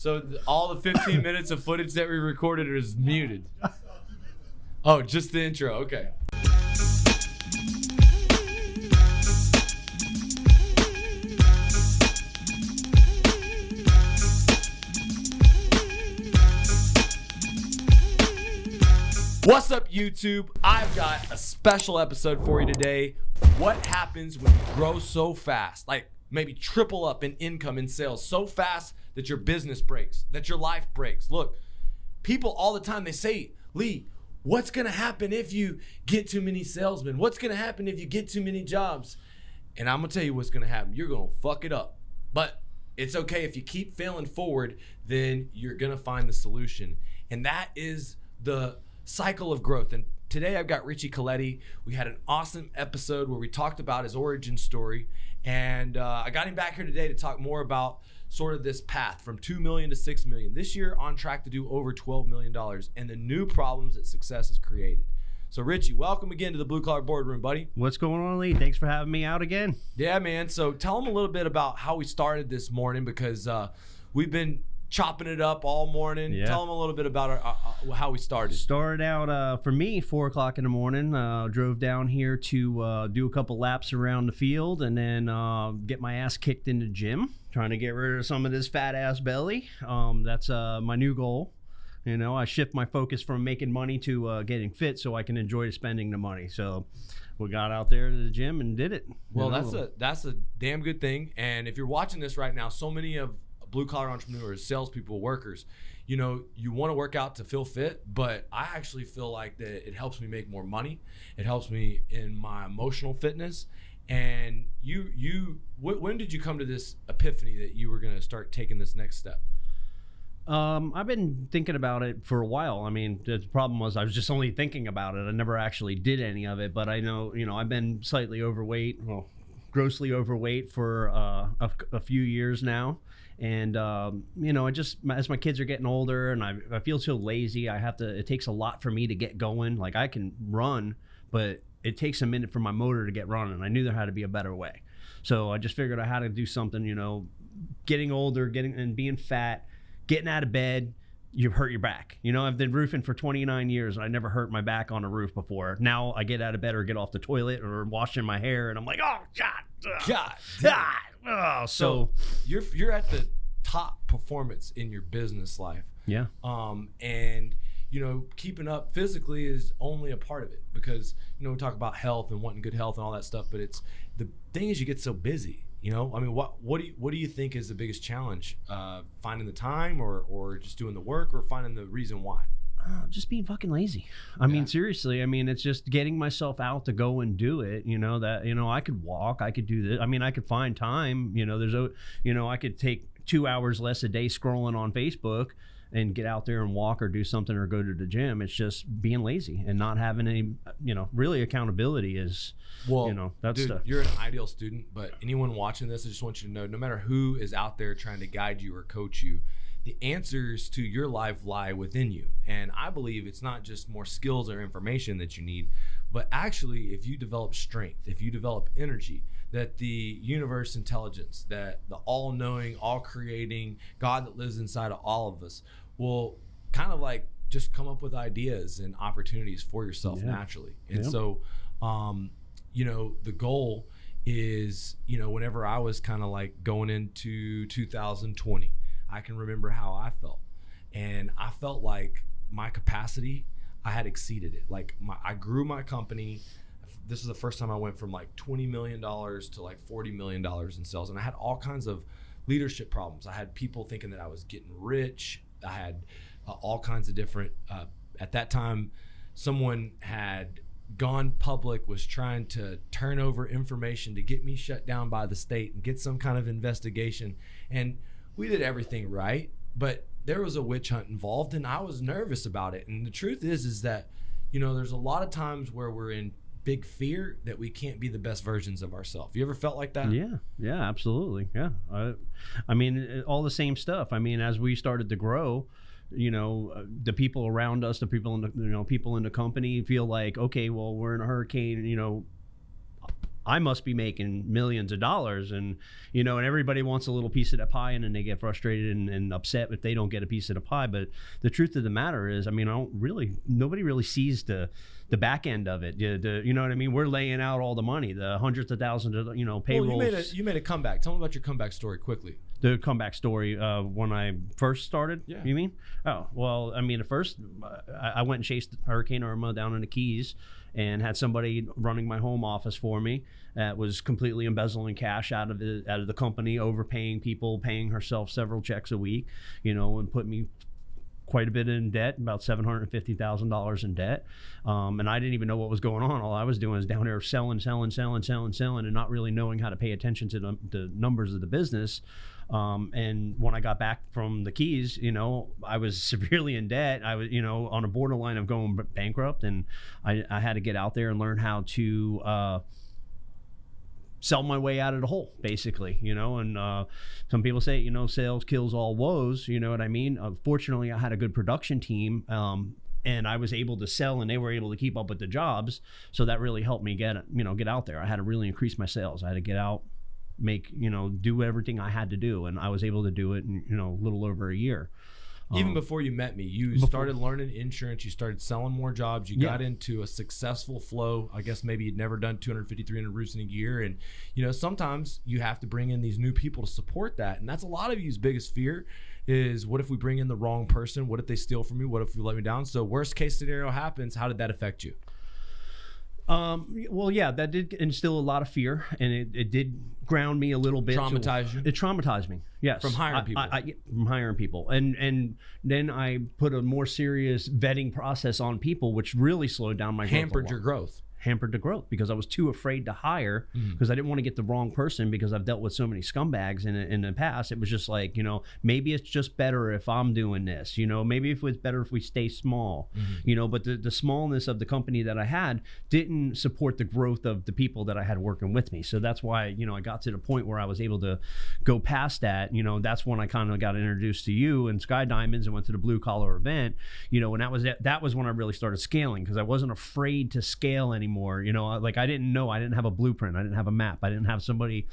So all the 15 minutes of footage that we recorded is muted. Oh, just the intro. Okay. What's up, YouTube? I've got a special episode for you today. What happens when you grow so fast? Like maybe triple up in income and sales so fast that your business breaks, that your life breaks. Look, people all the time, they say, Lee, what's going to happen if you get too many salesmen? What's going to happen if you get too many jobs? And I'm going to tell you what's going to happen. You're going to fuck it up. But it's okay. If you keep failing forward, then you're going to find the solution. And that is the cycle of growth. And today I've got Richie Coletti. We had an awesome episode where we talked about his origin story. And I got him back here today to talk more about sort of this path from 2 million to 6 million. This year on track to do over $12 million and the new problems that success has created. So Richie, welcome again to the Blue Collar Boardroom, buddy. What's going on, Lee? Thanks for having me out again. Yeah, man. So tell them a little bit about how we started this morning, because we've been chopping it up all morning. Yeah. Tell them a little bit about how we started. Started out for me 4 o'clock in the morning. Drove down here to do a couple laps around the field, and then get my ass kicked in the gym, trying to get rid of some of this fat ass belly. That's my new goal. You know, I shift my focus from making money to getting fit so I can enjoy spending the money. So we got out there to the gym and did it. Well, that's a damn good thing. And if you're watching this right now, so many of blue collar entrepreneurs, salespeople, workers, you know, you want to work out to feel fit, but I actually feel like that it helps me make more money. It helps me in my emotional fitness. And when did you come to this epiphany that you were going to start taking this next step? I've been thinking about it for a while. I mean, the problem was I was just only thinking about it. I never actually did any of it, but I know, you know, I've been slightly overweight, well, grossly overweight for a few years now. And, you know, as my kids are getting older and I feel so lazy, it takes a lot for me to get going. Like I can run, but it takes a minute for my motor to get running. I knew there had to be a better way. So I just figured I had to do something, you know, getting older, and being fat, getting out of bed, you hurt your back. You know, I've been roofing for 29 years and I never hurt my back on a roof before. Now I get out of bed or get off the toilet or washing my hair and I'm like, oh, God. So you're at the top performance in your business life. Yeah. And, you know, keeping up physically is only a part of it, because, you know, we talk about health and wanting good health and all that stuff, but it's the thing is you get so busy. You know, I mean, what do you think is the biggest challenge? Finding the time, or just doing the work, or finding the reason why? Just being fucking lazy. I mean, seriously. I mean, it's just getting myself out to go and do it. You know that. You know, I could walk. I could do this. I mean, I could find time. You know, I could take 2 hours less a day scrolling on Facebook and get out there and walk or do something or go to the gym. It's just being lazy and not having any, you know, really accountability is, well, you know, that's dude, stuff. You're an ideal student, but anyone watching this, I just want you to know, no matter who is out there trying to guide you or coach you, the answers to your life lie within you. And I believe it's not just more skills or information that you need, but actually if you develop strength, if you develop energy, that the universe intelligence, that the all-knowing, all-creating God that lives inside of all of us will kind of like just come up with ideas and opportunities for yourself naturally. And so, you know, the goal is, you know, whenever I was kind of like going into 2020, I can remember how I felt. And I felt like my capacity, I had exceeded it. Like I grew my company. This is the first time I went from like $20 million to like $40 million in sales. And I had all kinds of leadership problems. I had people thinking that I was getting rich. I had all kinds of different, at that time, someone had gone public, was trying to turn over information to get me shut down by the state and get some kind of investigation. And we did everything right, but there was a witch hunt involved and I was nervous about it. And the truth is that, you know, there's a lot of times where we're in big fear that we can't be the best versions of ourselves. You ever felt like that? Yeah, absolutely. Yeah. I mean, all the same stuff. I mean, as we started to grow, you know, the people around us, the people in the, you know, people in the company feel like, okay, well, we're in a hurricane, you know, I must be making millions of dollars, and and everybody wants a little piece of that pie, and then they get frustrated and upset if they don't get a piece of the pie. But the truth of the matter is, nobody really sees the back end of it. You know what I mean? We're laying out all the money, the hundreds of thousands of payrolls. Well, you made a comeback. Tell me about your comeback story quickly. The comeback story when I first started. Yeah. You mean? Oh, well, at first I went and chased Hurricane Irma down in the Keys, and had somebody running my home office for me that was completely embezzling cash out of the company, overpaying people, paying herself several checks a week, and put me quite a bit in debt, about $750,000 in debt. And I didn't even know what was going on. All I was doing is down there selling, and not really knowing how to pay attention to the numbers of the business. And when I got back from the Keys, I was severely in debt. I was, on a borderline of going bankrupt, and I had to get out there and learn how to sell my way out of the hole, basically, and some people say, sales kills all woes, you know what I mean? Fortunately, I had a good production team, and I was able to sell, and they were able to keep up with the jobs. So that really helped me get out there. I had to really increase my sales. I had to get out, do everything I had to do. And I was able to do it in, a little over a year. Even before you met me, you started learning insurance, you started selling more jobs, you got into a successful flow. I guess maybe you'd never done 250, 300 roofs in a year. And, sometimes you have to bring in these new people to support that. And that's a lot of you's biggest fear is, what if we bring in the wrong person? What if they steal from me? What if we let me down? So worst case scenario happens. How did that affect you? Well, yeah, that did instill a lot of fear, and it did ground me a little bit. Traumatize you? It traumatized me, yes. From hiring people? From hiring people. And then I put a more serious vetting process on people, which really slowed down my growth. Hampered your growth. Hampered the growth because I was too afraid to hire, because I didn't want to get the wrong person, because I've dealt with so many scumbags in the past. It was just like, maybe it's just better if I'm doing this, maybe if it's better if we stay small, but the smallness of the company that I had didn't support the growth of the people that I had working with me. So that's why, I got to the point where I was able to go past that. That's when I kind of got introduced to you and Sky Diamonds and went to the blue collar event, and that was when I really started scaling, because I wasn't afraid to scale anymore. I didn't have a blueprint. I didn't have a map. I didn't have somebody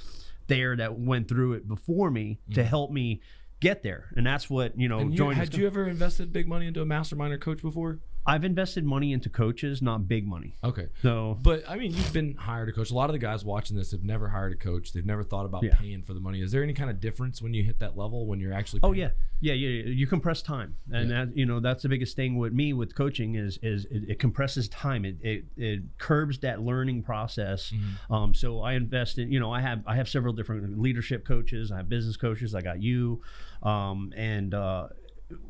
there that went through it before me to help me get there. And that's what, had you ever invested big money into a mastermind or coach before? I've invested money into coaches, not big money. Okay. So, but you've been hired a coach. A lot of the guys watching this have never hired a coach. They've never thought about paying for the money. Is there any kind of difference when you hit that level, when you're actually paying? Oh yeah. You compress time, and that, that's the biggest thing with me with coaching is it compresses time. It curbs that learning process. So I invest in, I have several different leadership coaches. I have business coaches. I got you, and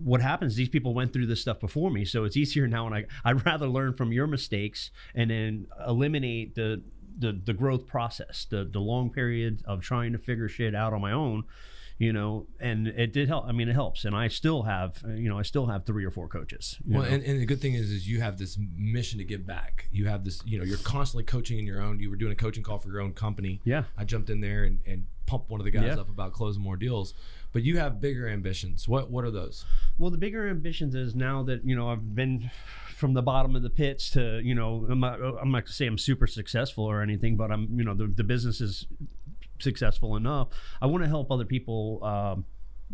what happens, these people went through this stuff before me, so it's easier now, and I'd rather learn from your mistakes and then eliminate the growth process, the long period of trying to figure shit out on my own, and it did help. It helps, and I still have 3 or 4 coaches. And the good thing is you have this mission to give back. You have this, you're constantly coaching in your own. You were doing a coaching call for your own company. Yeah, I jumped in there and pumped one of the guys up about closing more deals. But you have bigger ambitions. What are those? Well, the bigger ambitions is now that, I've been from the bottom of the pits to, I'm not going to say I'm super successful or anything, but I'm, the business is successful enough. I want to help other people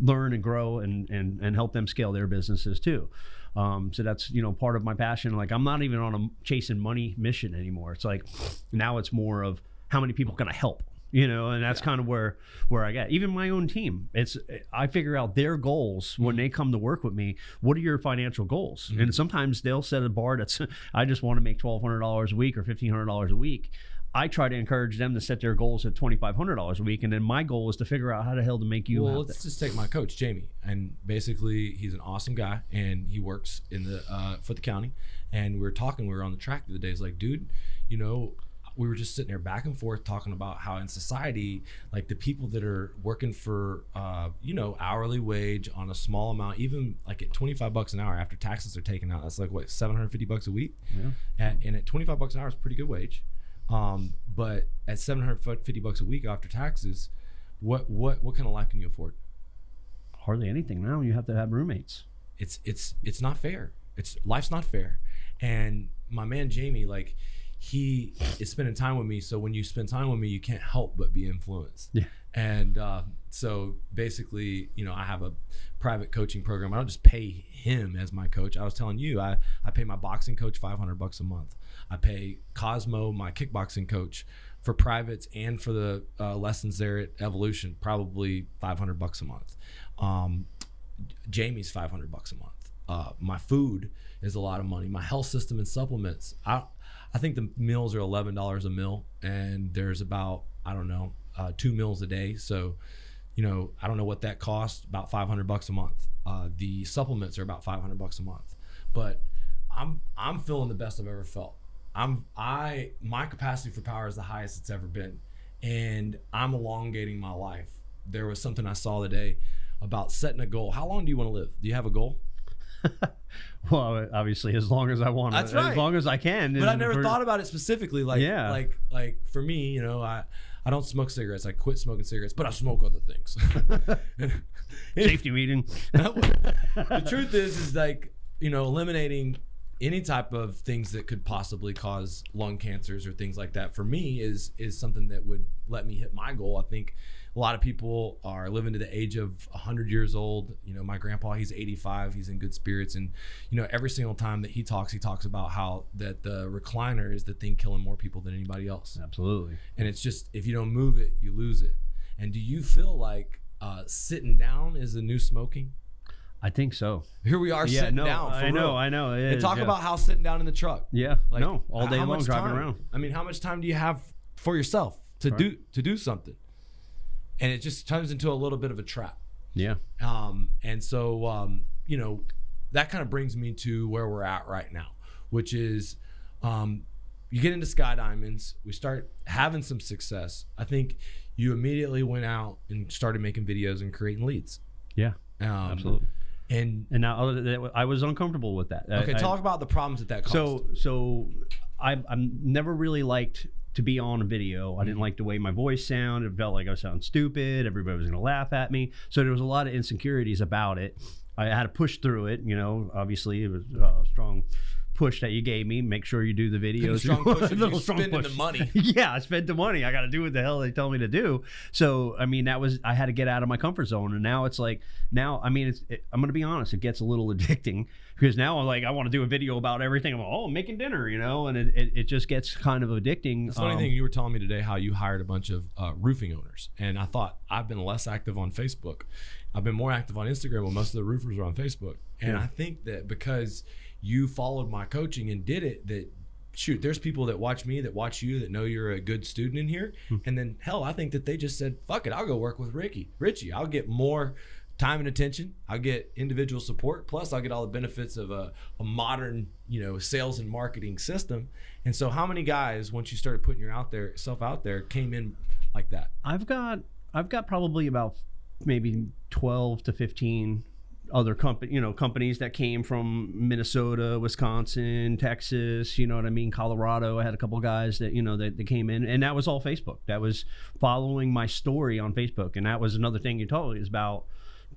learn and grow and help them scale their businesses too. So that's, part of my passion. Like, I'm not even on a chasing money mission anymore. It's like, now it's more of how many people can I help? And that's kind of where I get. Even my own team, I figure out their goals when they come to work with me. What are your financial goals? And sometimes they'll set a bar that's, I just want to make $1,200 a week or $1,500 a week. I try to encourage them to set their goals at $2,500 a week, and then my goal is to figure out how the hell to make you. Well, let's just take my coach, Jamie, and basically he's an awesome guy, and he works in the for the county. And we were on the track the other day. He's like, dude, we were just sitting there back and forth talking about how in society, like the people that are working for, hourly wage on a small amount, even like at $25 an hour after taxes are taken out, that's like what, $750 a week? Yeah. And at $25 an hour is a pretty good wage. But at $750 a week after taxes, what kind of life can you afford? Hardly anything now. You have to have roommates. It's not fair. Life's not fair. And my man Jamie, like, he is spending time with me. So when you spend time with me, you can't help but be influenced. Yeah. And so basically, you know, I have a private coaching program. I don't just pay him as my coach. I was telling you, I pay my boxing coach $500 a month. I pay Cosmo, my kickboxing coach, for privates and for the lessons there at Evolution, probably $500 a month. Jamie's $500 a month. My food is a lot of money. My health system and supplements. I think the meals are $11 a meal, and there's about, I don't know, 2 meals a day. So, you know, I don't know what that costs, about $500 a month. The supplements are about $500 a month. But I'm feeling the best I've ever felt. My capacity for power is the highest it's ever been, and I'm elongating my life. There was something I saw today about setting a goal. How long do you want to live? Do you have a goal? Well, obviously, as long as I want. That's right. As long as I can. But I never thought about it specifically. Like for me, you know, I don't smoke cigarettes. I quit smoking cigarettes, but I smoke other things. Safety meeting. The truth is like, you know, eliminating any type of things that could possibly cause lung cancers or things like that for me is something that would let me hit my goal. I think a lot of people are living to the age of 100 years old. You know, my grandpa, he's 85, he's in good spirits. And, you know, every single time that he talks about how that the recliner is the thing killing more people than anybody else. Absolutely. And it's just, if you don't move it, you lose it. And do you feel like sitting down is the new smoking? I think so. Here we are sitting down. I know. And talk about how sitting down in the truck. Yeah. Like, all day long driving around. I mean, how much time do you have for yourself to do something? And it just turns into a little bit of a trap. Yeah. And so, you know, that kind of brings me to where we're at right now, which is you get into Sky Diamonds, we start having some success. I think you immediately went out and started making videos and creating leads. Yeah, absolutely. And now I was uncomfortable with that. Okay, talk about the problems that caused. So I'm never really liked to be on a video. I didn't like the way my voice sounded. It felt like I sound stupid. Everybody was going to laugh at me. So there was a lot of insecurities about it. I had to push through it. You know, obviously it was a strong push that you gave me. Make sure you do the videos. Strong push. You spending the money. Yeah, I spent the money. I got to do what the hell they tell me to do. So I mean, I had to get out of my comfort zone. And now it's like, I mean, I'm going to be honest, it gets a little addicting because now I'm like, I want to do a video about everything. I'm like, I'm making dinner, you know, and it just gets kind of addicting. It's funny thing, you were telling me today how you hired a bunch of roofing owners, and I thought I've been less active on Facebook. I've been more active on Instagram when most of the roofers are on Facebook. And I think that because you followed my coaching and did it, that shoot, there's people that watch me, that watch you, that know you're a good student in here. And then hell, I think that they just said, fuck it, I'll go work with Richie. I'll get more time and attention. I'll get individual support. Plus I'll get all the benefits of a modern, you know, sales and marketing system. And so how many guys, once you started putting yourself out there, came in like that? I've got probably about maybe 12 to 15 other companies that came from Minnesota, Wisconsin, Texas, you know what I mean, Colorado. I had a couple of guys that, you know, that came in, and that was all Facebook. That was following my story on Facebook. And that was another thing you told me, is about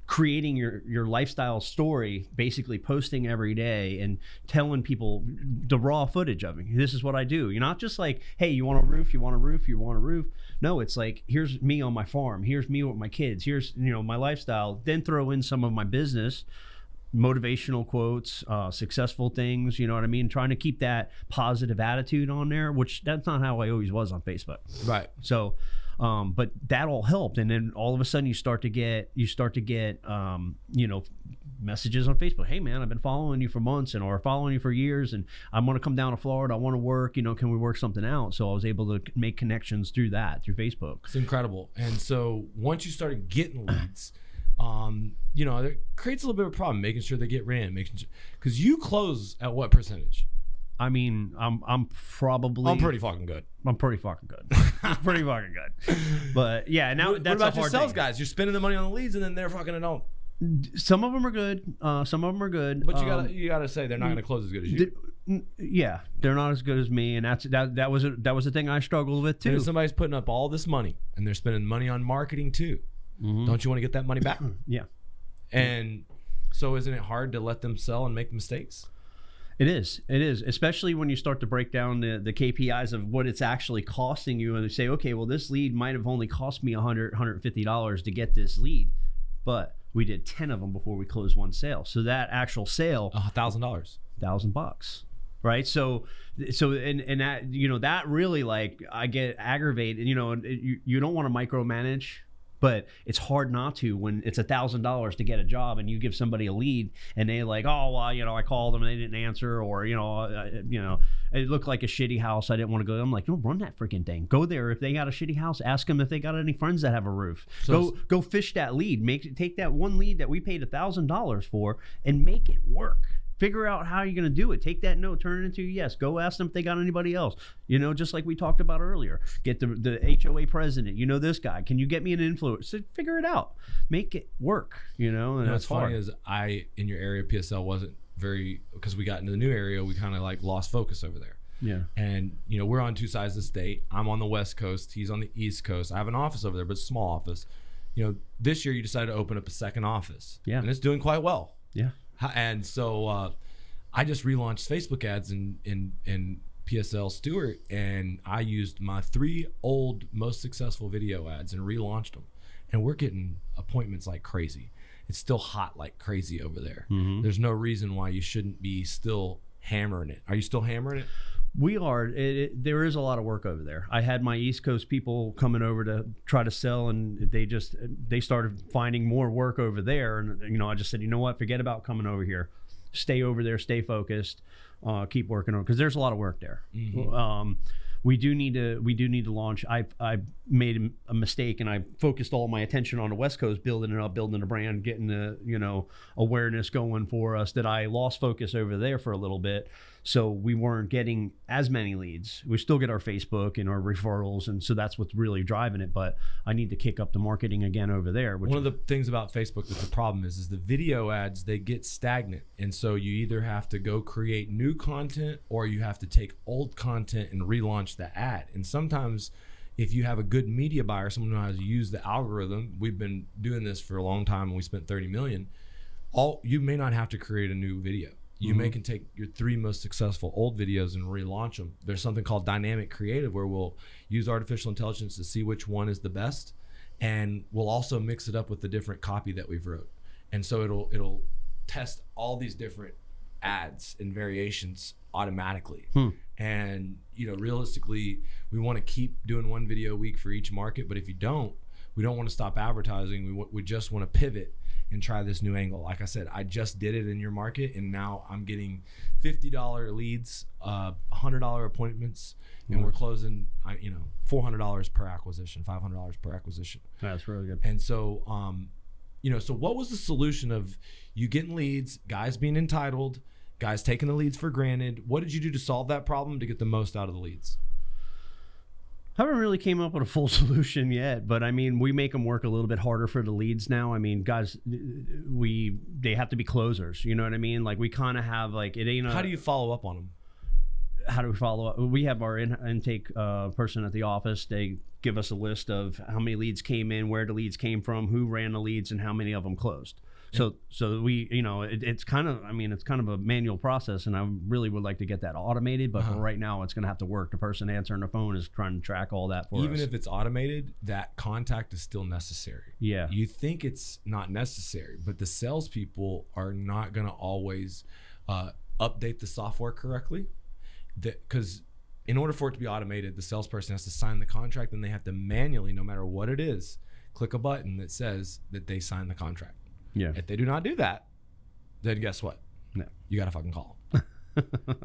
creating your lifestyle story, basically posting every day and telling people the raw footage of me. This is what I do. You're not just like, hey, you want a roof? You want a roof? You want a roof? No, it's like, here's me on my farm. Here's me with my kids. Here's, you know, my lifestyle. Then throw in some of my business, motivational quotes, successful things, you know what I mean? Trying to keep that positive attitude on there, which that's not how I always was on Facebook. Right. So, but that all helped. And then all of a sudden you start to get, you know, messages on Facebook. Hey man, I've been following you for months or following you for years, and I want to come down to Florida. I want to work, you know, can we work something out? So I was able to make connections through Facebook. It's incredible. And so once you started getting leads, you know, it creates a little bit of a problem making sure they get ran, because you close at what percentage? I mean, I'm pretty fucking good. I'm pretty fucking good. But yeah, now what that's about a your hard sales thing. guys? You're spending the money on the leads, and then they're fucking don't. Some of them are good. Some of them are good. But you gotta say they're not gonna close as good as you. Yeah, they're not as good as me, and that was the thing I struggled with too. And if somebody's putting up all this money and they're spending money on marketing too, don't you want to get that money back? Yeah. And so isn't it hard to let them sell and make mistakes? It is, especially when you start to break down the KPIs of what it's actually costing you, and they say, okay, well, this lead might have only cost me $150 to get this lead, but we did 10 of them before we closed one sale. So that actual sale, $1,000, right? So and that, you know, that really, like, I get aggravated. You know, you don't want to micromanage. But it's hard not to when it's $1,000 to get a job and you give somebody a lead and they like, oh, well, you know, I called them and they didn't answer, or, you know, it looked like a shitty house. I didn't want to go. I'm like, no, run that freaking thing. Go there. If they got a shitty house, ask them if they got any friends that have a roof. So go fish that lead. Take that one lead that we paid $1,000 for and make it work. Figure out how you're going to do it. Take that no, turn it into a yes. Go ask them if they got anybody else. You know, just like we talked about earlier. Get the HOA president. You know this guy. Can you get me an influencer? So figure it out. Make it work. You know, and what's funny is in your area, PSL wasn't very, because we got into the new area, we kind of like lost focus over there. Yeah. And, you know, we're on two sides of the state. I'm on the West Coast. He's on the East Coast. I have an office over there, but a small office. You know, this year you decided to open up a second office. Yeah. And it's doing quite well. Yeah. And so I just relaunched Facebook ads in PSL Stewart, and I used my 3 old most successful video ads and relaunched them. And we're getting appointments like crazy. It's still hot like crazy over there. Mm-hmm. There's no reason why you shouldn't be still hammering it. Are you still hammering it? We are. There is a lot of work over there. I had my East Coast people coming over to try to sell, and they started finding more work over there. And, you know, I just said, you know what, forget about coming over here. Stay over there, stay focused, keep working on, because there's a lot of work there. Mm-hmm. We do need to launch. I made a mistake, and I focused all my attention on the West Coast, building it up, building a brand, getting the, you know, awareness going for us, that I lost focus over there for a little bit. So we weren't getting as many leads. We still get our Facebook and our referrals, and so that's what's really driving it. But I need to kick up the marketing again over there. One of the things about Facebook that's the problem is the video ads, they get stagnant. And so you either have to go create new content, or you have to take old content and relaunch the ad. And sometimes if you have a good media buyer, someone who knows how to use the algorithm, we've been doing this for a long time and we spent 30 million, you may not have to create a new video. You may can take your 3 most successful old videos and relaunch them. There's something called dynamic creative, where we'll use artificial intelligence to see which one is the best, and we'll also mix it up with the different copy that we've wrote. And so it'll test all these different ads and variations automatically. And, you know, realistically, we want to keep doing 1 video a week for each market, but if you don't, we don't want to stop advertising. We just want to pivot and try this new angle. Like I said, I just did it in your market, and now I'm getting $50 leads, $100 appointments, and we're closing, you know, $400 per acquisition, $500 per acquisition. That's really good. And so, you know, so what was the solution of you getting leads, guys being entitled, guys taking the leads for granted? What did you do to solve that problem to get the most out of the leads? I haven't really came up with a full solution yet, but I mean, we make them work a little bit harder for the leads now. I mean, guys, they have to be closers. You know what I mean? Like, we kind of have, like, it ain't. How do you follow up on them? How do we follow up? We have our intake person at the office. They give us a list of how many leads came in, where the leads came from, who ran the leads, and how many of them closed. So we, you know, it's kind of, I mean, it's kind of a manual process, and I really would like to get that automated, but for right now it's going to have to work. The person answering the phone is trying to track all that for us. Even if it's automated, that contact is still necessary. Yeah. You think it's not necessary, but the salespeople are not going to always update the software correctly. Because in order for it to be automated, the salesperson has to sign the contract, and they have to manually, no matter what it is, click a button that says that they signed the contract. Yeah. If they do not do that, then guess what? No. You got to fucking call them.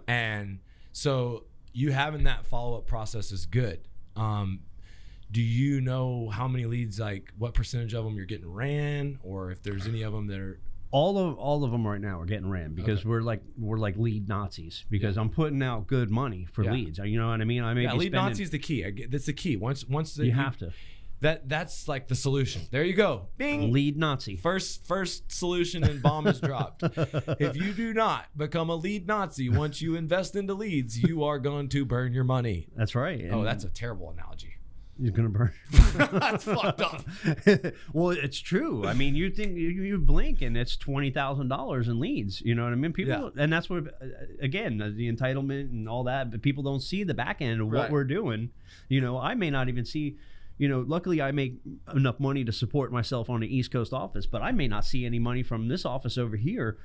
And so you having that follow-up process is good. Do you know how many leads, like what percentage of them you're getting ran, or if there's any of them that are... All of them right now are getting ran, because we're like lead Nazis, because I'm putting out good money for leads. You know what I mean? I may be lead Nazi is the key. That's the key. Once you have to. That's like the solution. There you go. Bing. Lead Nazi. First solution, and bomb is dropped. If you do not become a lead Nazi once you invest into leads, you are going to burn your money. That's right. Oh, that's a terrible analogy. You're gonna burn. That's fucked up. Well, it's true. I mean, you think you blink and it's $20,000 in leads. You know what I mean? People, and that's what, again, the entitlement and all that. But people don't see the back end of what we're doing. You know, I may not even see. You know, luckily I make enough money to support myself on the East Coast office, but I may not see any money from this office over here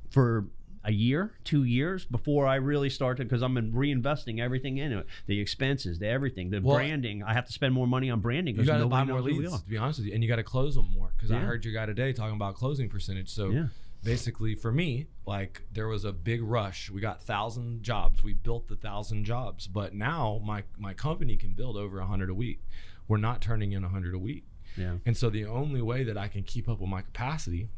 for a year, 2 years before I really start to, because I'm reinvesting everything into it. The expenses, the everything, the branding. I have to spend more money on branding. You got to buy more leads, to be honest with you, and you got to close them more. Because I heard your guy today talking about closing percentage. So basically, for me, like there was a big rush. We got 1,000 jobs. We built the 1,000 jobs, but now my company can build over 100 a week. We're not turning in 100 a week. And so the only way that I can keep up with my capacity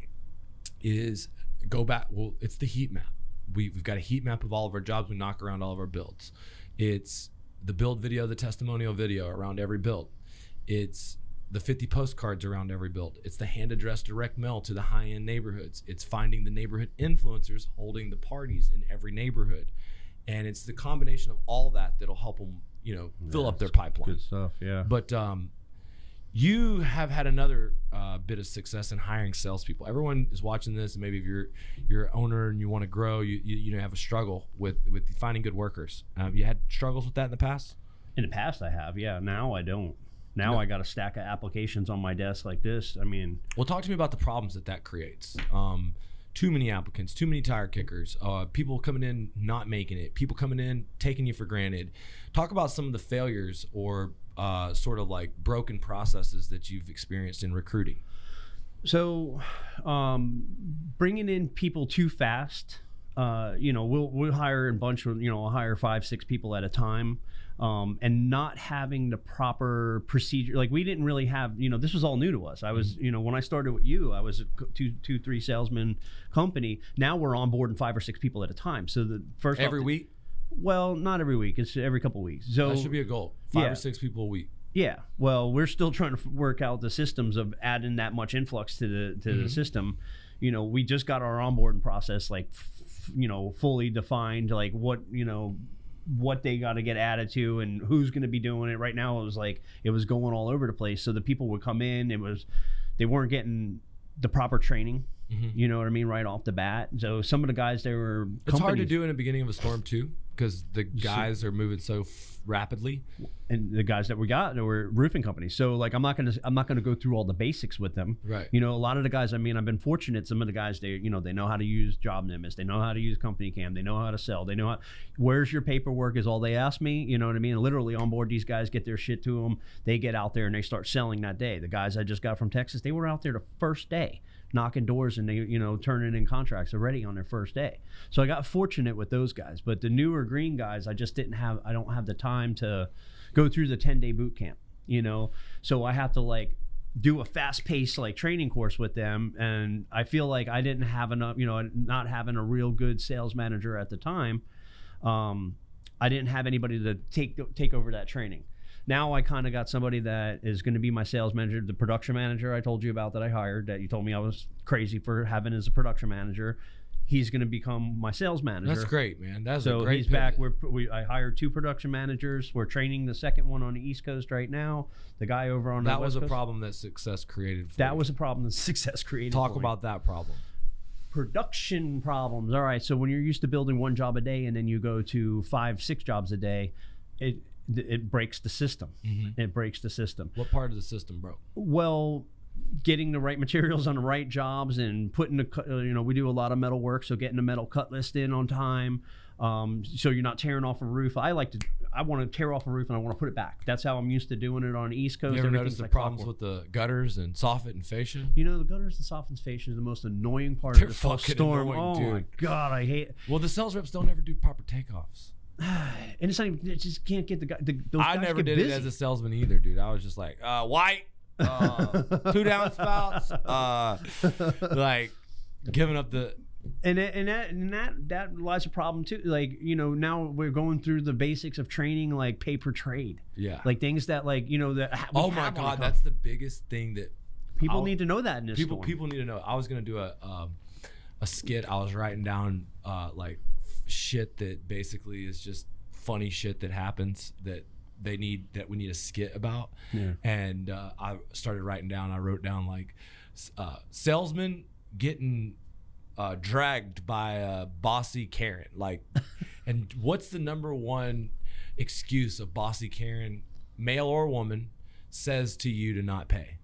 is go back. Well, it's the heat map. We've got a heat map of all of our jobs. We knock around all of our builds. It's the build video, the testimonial video around every build. It's the 50 postcards around every build. It's the hand addressed direct mail to the high-end neighborhoods. It's finding the neighborhood influencers holding the parties in every neighborhood. And it's the combination of all that that'll help them, you know, fill up their pipeline. Good stuff, yeah. But you have had another bit of success in hiring salespeople. Everyone is watching this, and maybe if you're an owner and you want to grow, you know, have a struggle with finding good workers. You had struggles with that in the past? In the past, I have. Yeah. Now I don't. Now I got a stack of applications on my desk like this. I mean, well, talk to me about the problems that creates. Too many applicants, too many tire kickers, people coming in not making it, people coming in taking you for granted. Talk about some of the failures or sort of like broken processes that you've experienced in recruiting. So bringing in people too fast, you know, we'll hire a bunch of, you know, I'll hire 5-6 people at a time. And not having the proper procedure. Like we didn't really have, you know, this was all new to us. I was, you know, when I started with you, I was a 2-3 salesman company. Now we're onboarding 5 or 6 people at a time. So the first every week? Well, not every week. It's every couple of weeks. So that should be a goal. 5 or 6 people a week. Yeah. Well, we're still trying to work out the systems of adding that much influx to the system. You know, we just got our onboarding process like, you know, fully defined, like what, you know, what they got to get added to and who's going to be doing it. Right now, it was like it was going all over the place. So the people would come in. They weren't getting the proper training. You know what I mean, right off the bat. So some of the guys, they were. It's hard to do in the beginning of a storm too, because the guys are moving so rapidly. And the guys that we got, they were roofing companies. So like, I'm not gonna go through all the basics with them. Right. You know, a lot of the guys. I mean, I've been fortunate. Some of the guys, they know how to use JobNimbus. They know how to use Company Cam. They know how to sell. They know how. Where's your paperwork? Is all they ask me. You know what I mean? Literally onboard these guys, get their shit to them. They get out there and they start selling that day. The guys I just got from Texas, they were out there the first day, knocking doors and they, you know, turning in contracts already on their first day. So I got fortunate with those guys, but the newer green guys, I don't have the time to go through the 10-day boot camp, you know? So I have to like do a fast-paced like training course with them. And I feel like I didn't have enough, you know, not having a real good sales manager at the time. I didn't have anybody to take over that training. Now I kind of got somebody that is going to be my sales manager, the production manager I told you about that I hired, that you told me I was crazy for having as a production manager. He's going to become my sales manager. That's great, man. That's so a great he's back. I hired 2 production managers. We're training the second one on the East Coast right now. The guy over on the West Coast. That was a problem that success created for That you. was a problem that success created Talk for about me. that problem. Production problems. All right. So when you're used to building 1 job a day and then you go to 5-6 jobs a day, it breaks the system. It breaks the system. What part of the system broke? Well, getting the right materials on the right jobs and putting you know, we do a lot of metal work, so getting the metal cut list in on time, so you're not tearing off a roof. I want to tear off a roof and I want to put it back. That's how I'm used to doing it on the East Coast. You ever noticed the problems with the gutters and soffit and fascia? You know, the gutters and soffit and fascia is the most annoying part of the fucking storm. annoying, oh dude. my God, I hate it. Well, the sales reps don't ever do proper takeoffs. And it's not even, it just can't get those I guys never get did busy. it as a salesman either, dude. I was just like, white, 2 downspouts, like giving up the. And that lies a problem too. Like, you know, now we're going through the basics of training, like pay per trade. Yeah. Like things that, like, you know, that. Oh my God, that's the biggest thing that people need to know that in this storm. People need to know. I was gonna do a skit. I was writing down like shit that basically is just funny shit that happens that we need a skit about. Yeah. And I started writing down. I wrote down like salesman getting dragged by a bossy Karen. Like, and what's the number one excuse a bossy Karen, male or woman, says to you to not pay?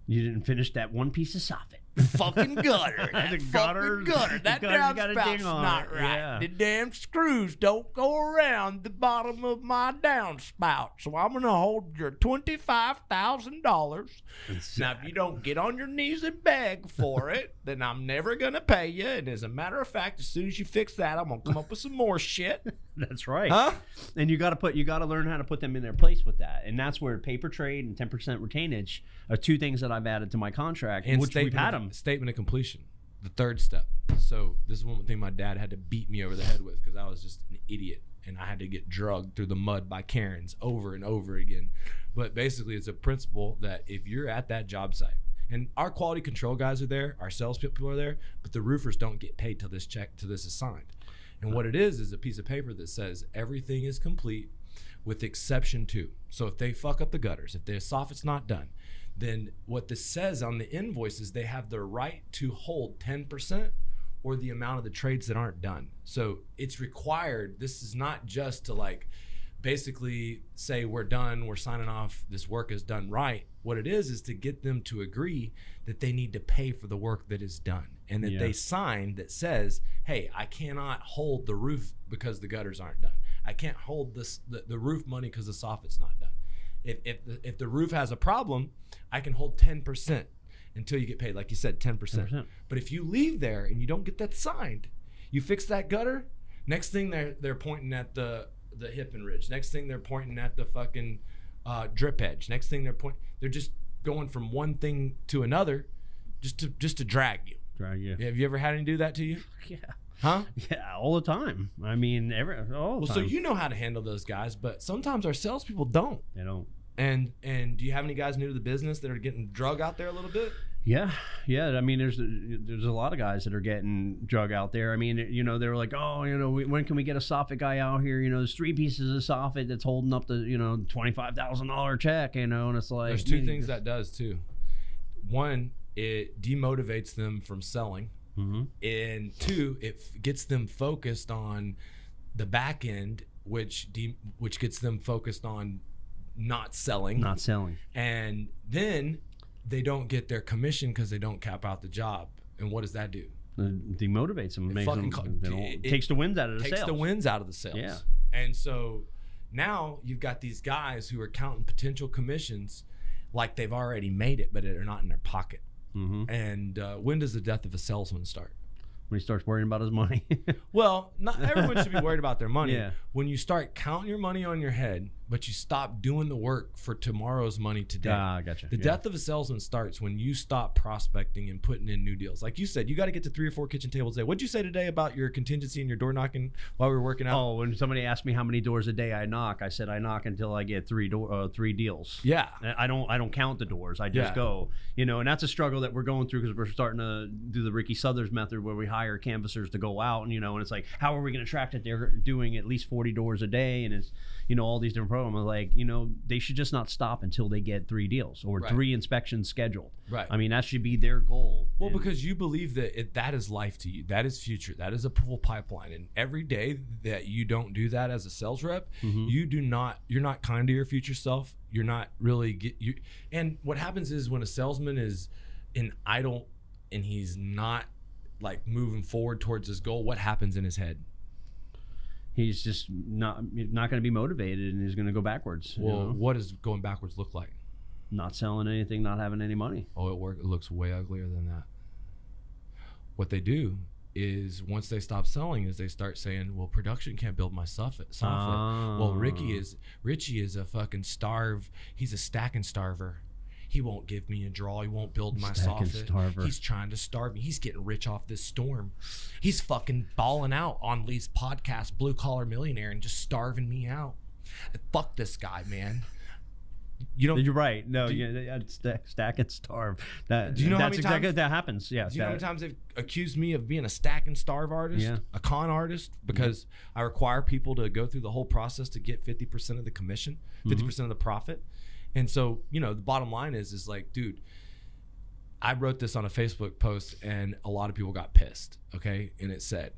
You didn't finish that one piece of soffit. Fucking gutter. The gutter. That downspout's not right. Yeah. The damn screws don't go around the bottom of my downspout. So I'm going to hold your $25,000. Now, if you don't get on your knees and beg for it, then I'm never going to pay you. And as a matter of fact, as soon as you fix that, I'm going to come up with some more shit. That's right. Huh? And you got to learn how to put them in their place with that. And that's where paper trade and 10% retainage are two things that I've added to my contract, And which we've had them. Statement of completion, the third step. So this is one thing my dad had to beat me over the head with because I was just an idiot and I had to get drugged through the mud by Karens over and over again. But basically, it's a principle that if you're at that job site, and our quality control guys are there, our sales people are there, but the roofers don't get paid till this is signed. And what it is a piece of paper that says everything is complete with exception to. So if they fuck up the gutters, if the soffit's not done, then what this says on the invoice is they have the right to hold 10% or the amount of the trades that aren't done. So it's required. This is not just to like basically say we're done, we're signing off, this work is done right. What it is to get them to agree that they need to pay for the work that is done and that they sign that says, hey, I cannot hold the roof because the gutters aren't done. I can't hold the roof money because the soffit's not done. If the roof has a problem, I can hold 10% until you get paid, like you said, 10%. But if you leave there and you don't get that signed, you fix that gutter, next thing they're pointing at the hip and ridge. Next thing they're pointing at the fucking drip edge. Next thing they're just going from one thing to another just to drag you. Drag you. Have you ever had any do that to you? Yeah. Huh? Yeah, all the time. I mean, all the time. So you know how to handle those guys, but sometimes our salespeople don't. They don't. And do you have any guys new to the business that are getting drug out there a little bit? Yeah. I mean, there's a lot of guys that are getting drug out there. I mean, you know, they were like, oh, you know, when can we get a soffit guy out here? You know, there's 3 pieces of soffit that's holding up the, you know, $25,000 check. You know, and it's like there's 2 things that does too. One, it demotivates them from selling. Mm-hmm. And 2, it gets them focused on the back end, which gets them focused on not selling. And then they don't get their commission because they don't cap out the job. And what does that do? It demotivates them. Takes the wins out of the sales. Takes the wins out of the sales. Yeah. And so now you've got these guys who are counting potential commissions like they've already made it, but they're not in their pocket. Mm-hmm. And when does the death of a salesman start? When he starts worrying about his money. Well, not everyone should be worried about their money. Yeah. When you start counting your money on your head, but you stop doing the work for tomorrow's money today. Gotcha. The death of a salesman starts when you stop prospecting and putting in new deals. Like you said, you got to get to 3 or 4 kitchen tables a day. What'd you say today about your contingency and your door knocking while we were working out? Oh, when somebody asked me how many doors a day I knock, I said I knock until I get 3 deals. Yeah. I don't count the doors. I just go, you know, and that's a struggle that we're going through because we're starting to do the Ricky Southers method where we hire canvassers to go out and, you know, and it's like, how are we going to track that they're doing at least 40 doors a day? And it's, you know, all these different programs. Like, you know, they should just not stop until they get 3 deals or 3 inspections scheduled. Right. I mean, that should be their goal. Well, because you believe that that is life to you. That is future. That is a full pipeline. And every day that you don't do that as a sales rep, you're not kind to your future self. You're not really and what happens is when a salesman is in idle and he's not like moving forward towards his goal, what happens in his head? He's just not going to be motivated and he's going to go backwards. Well, you know? What does going backwards look like? Not selling anything, not having any money. Oh, it looks way uglier than that. What they do is once they stop selling is they start saying, well, production can't build my software. Well, Richie is a fucking he's a stack and starver. He won't give me a draw. He won't build my software. He's trying to starve me. He's getting rich off this storm. He's fucking balling out on Lee's podcast, Blue Collar Millionaire, and just starving me out. Fuck this guy, man. You don't. You're right. No, stack and starve. That, do you know that's how many exactly times that happens? Yeah. Do you know how many times they've accused me of being a stack and starve artist, a con artist, because I require people to go through the whole process to get 50% of the commission, 50% of the profit. And so, you know, the bottom line is like, dude, I wrote this on a Facebook post and a lot of people got pissed. Okay. And it said,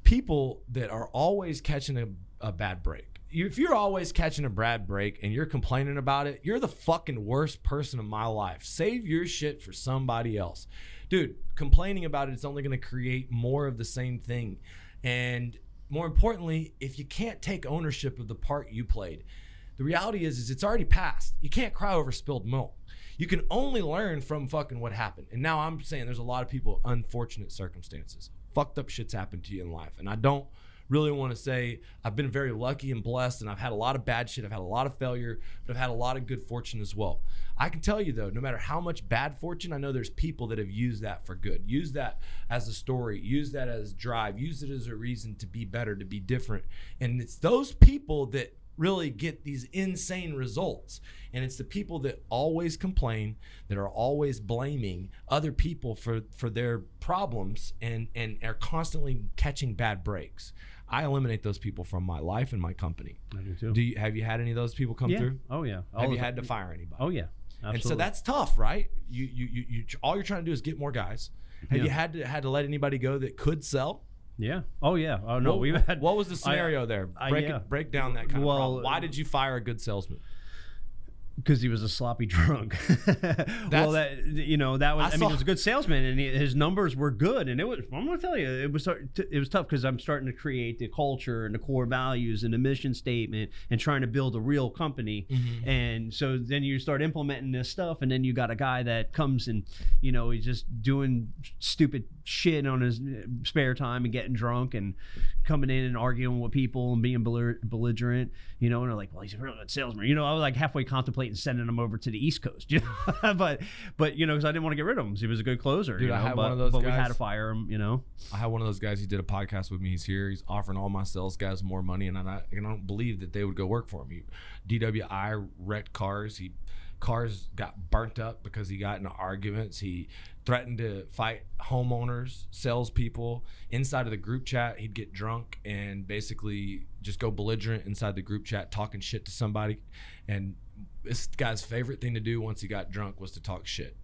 people that are always catching a bad break. If you're always catching a bad break and you're complaining about it, you're the fucking worst person in my life. Save your shit for somebody else. Dude, complaining about it is only going to create more of the same thing. And more importantly, if you can't take ownership of the part you played, the reality is it's already past. You can't cry over spilled milk. You can only learn from fucking what happened. And now I'm saying there's a lot of people, unfortunate circumstances. Fucked up shit's happened to you in life. And I don't really want to say I've been very lucky and blessed, and I've had a lot of bad shit. I've had a lot of failure, but I've had a lot of good fortune as well. I can tell you though, no matter how much bad fortune, I know there's people that have used that for good, use that as a story, use that as drive, use it as a reason to be better, to be different. And it's those people that really get these insane results. And it's the people that always complain, that are always blaming other people for their problems and are constantly catching bad breaks. I eliminate those people from my life and my company. I do too. Have you had any of those people come through? Oh yeah. Have you had to fire anybody? Oh yeah. Absolutely. And so that's tough, right? You all you're trying to do is get more guys. Have you had to let anybody go that could sell? Yeah. Oh yeah. Oh no. What was the scenario there? Break down that kind of problem. Why did you fire a good salesman? Because he was a sloppy drunk. Well, that was. I mean, he was a good salesman, and his numbers were good. And it was. I'm going to tell you, it was tough because I'm starting to create the culture and the core values and the mission statement, and trying to build a real company. Mm-hmm. And so then you start implementing this stuff, and then you got a guy that comes and he's just doing stupid shit on his spare time and getting drunk and coming in and arguing with people and being belligerent. And they're like, well, he's a real good salesman. I was like halfway contemplating sending him over to the East Coast, but because I didn't want to get rid of him. He was a good closer, dude. I had one of those guys. We had to fire him. I had one of those guys. He did a podcast with me. He's here. He's offering all my sales guys more money, and I don't believe that they would go work for him. DWI wrecked cars. Cars got burnt up because he got into arguments. He threatened to fight homeowners, salespeople. Inside of the group chat, he'd get drunk and basically just go belligerent inside the group chat, talking shit to somebody. And this guy's favorite thing to do once he got drunk was to talk shit.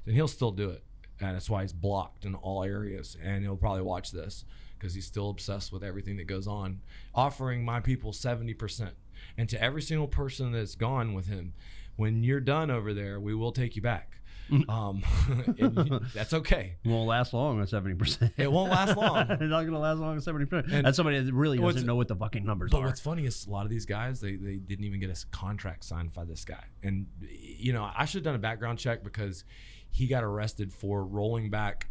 And he'll still do it. And that's why he's blocked in all areas. And he'll probably watch this because he's still obsessed with everything that goes on. Offering my people 70%. And to every single person that's gone with him, when you're done over there, we will take you back. That's okay. It won't last long at 70%. It won't last long. It's not going to last long at 70%. That's somebody that really doesn't know what the fucking numbers are. But what's funny is a lot of these guys, they didn't even get a contract signed by this guy. And, I should have done a background check because he got arrested for rolling back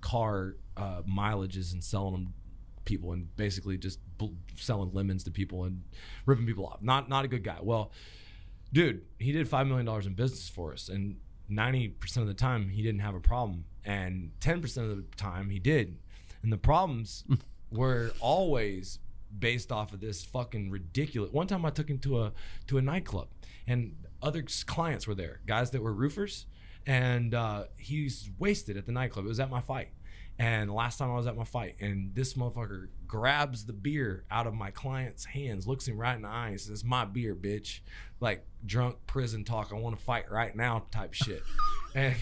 car mileages and selling them people and basically just selling lemons to people and ripping people off. Not a good guy. Well, dude, he did $5 million in business for us, and 90% of the time he didn't have a problem, and 10% of the time he did. And the problems were always based off of this fucking ridiculous. One time I took him to a nightclub, and other clients were there, guys that were roofers, and he's wasted at the nightclub. It was at my fight. And the last time I was at my fight, and this motherfucker grabs the beer out of my client's hands, looks him right in the eye, and says, "My beer, bitch." Like drunk prison talk, I want to fight right now type shit. And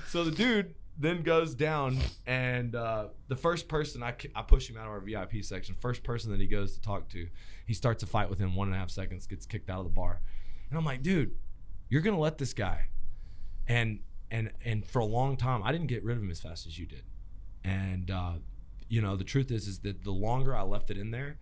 so the dude then goes down, and the first person, I push him out of our VIP section, first person that he goes to talk to, he starts a fight within 1.5 seconds, gets kicked out of the bar. And I'm like, dude, you're going to let this guy. And for a long time, I didn't get rid of him as fast as you did. And, the truth is that the longer I left it in there,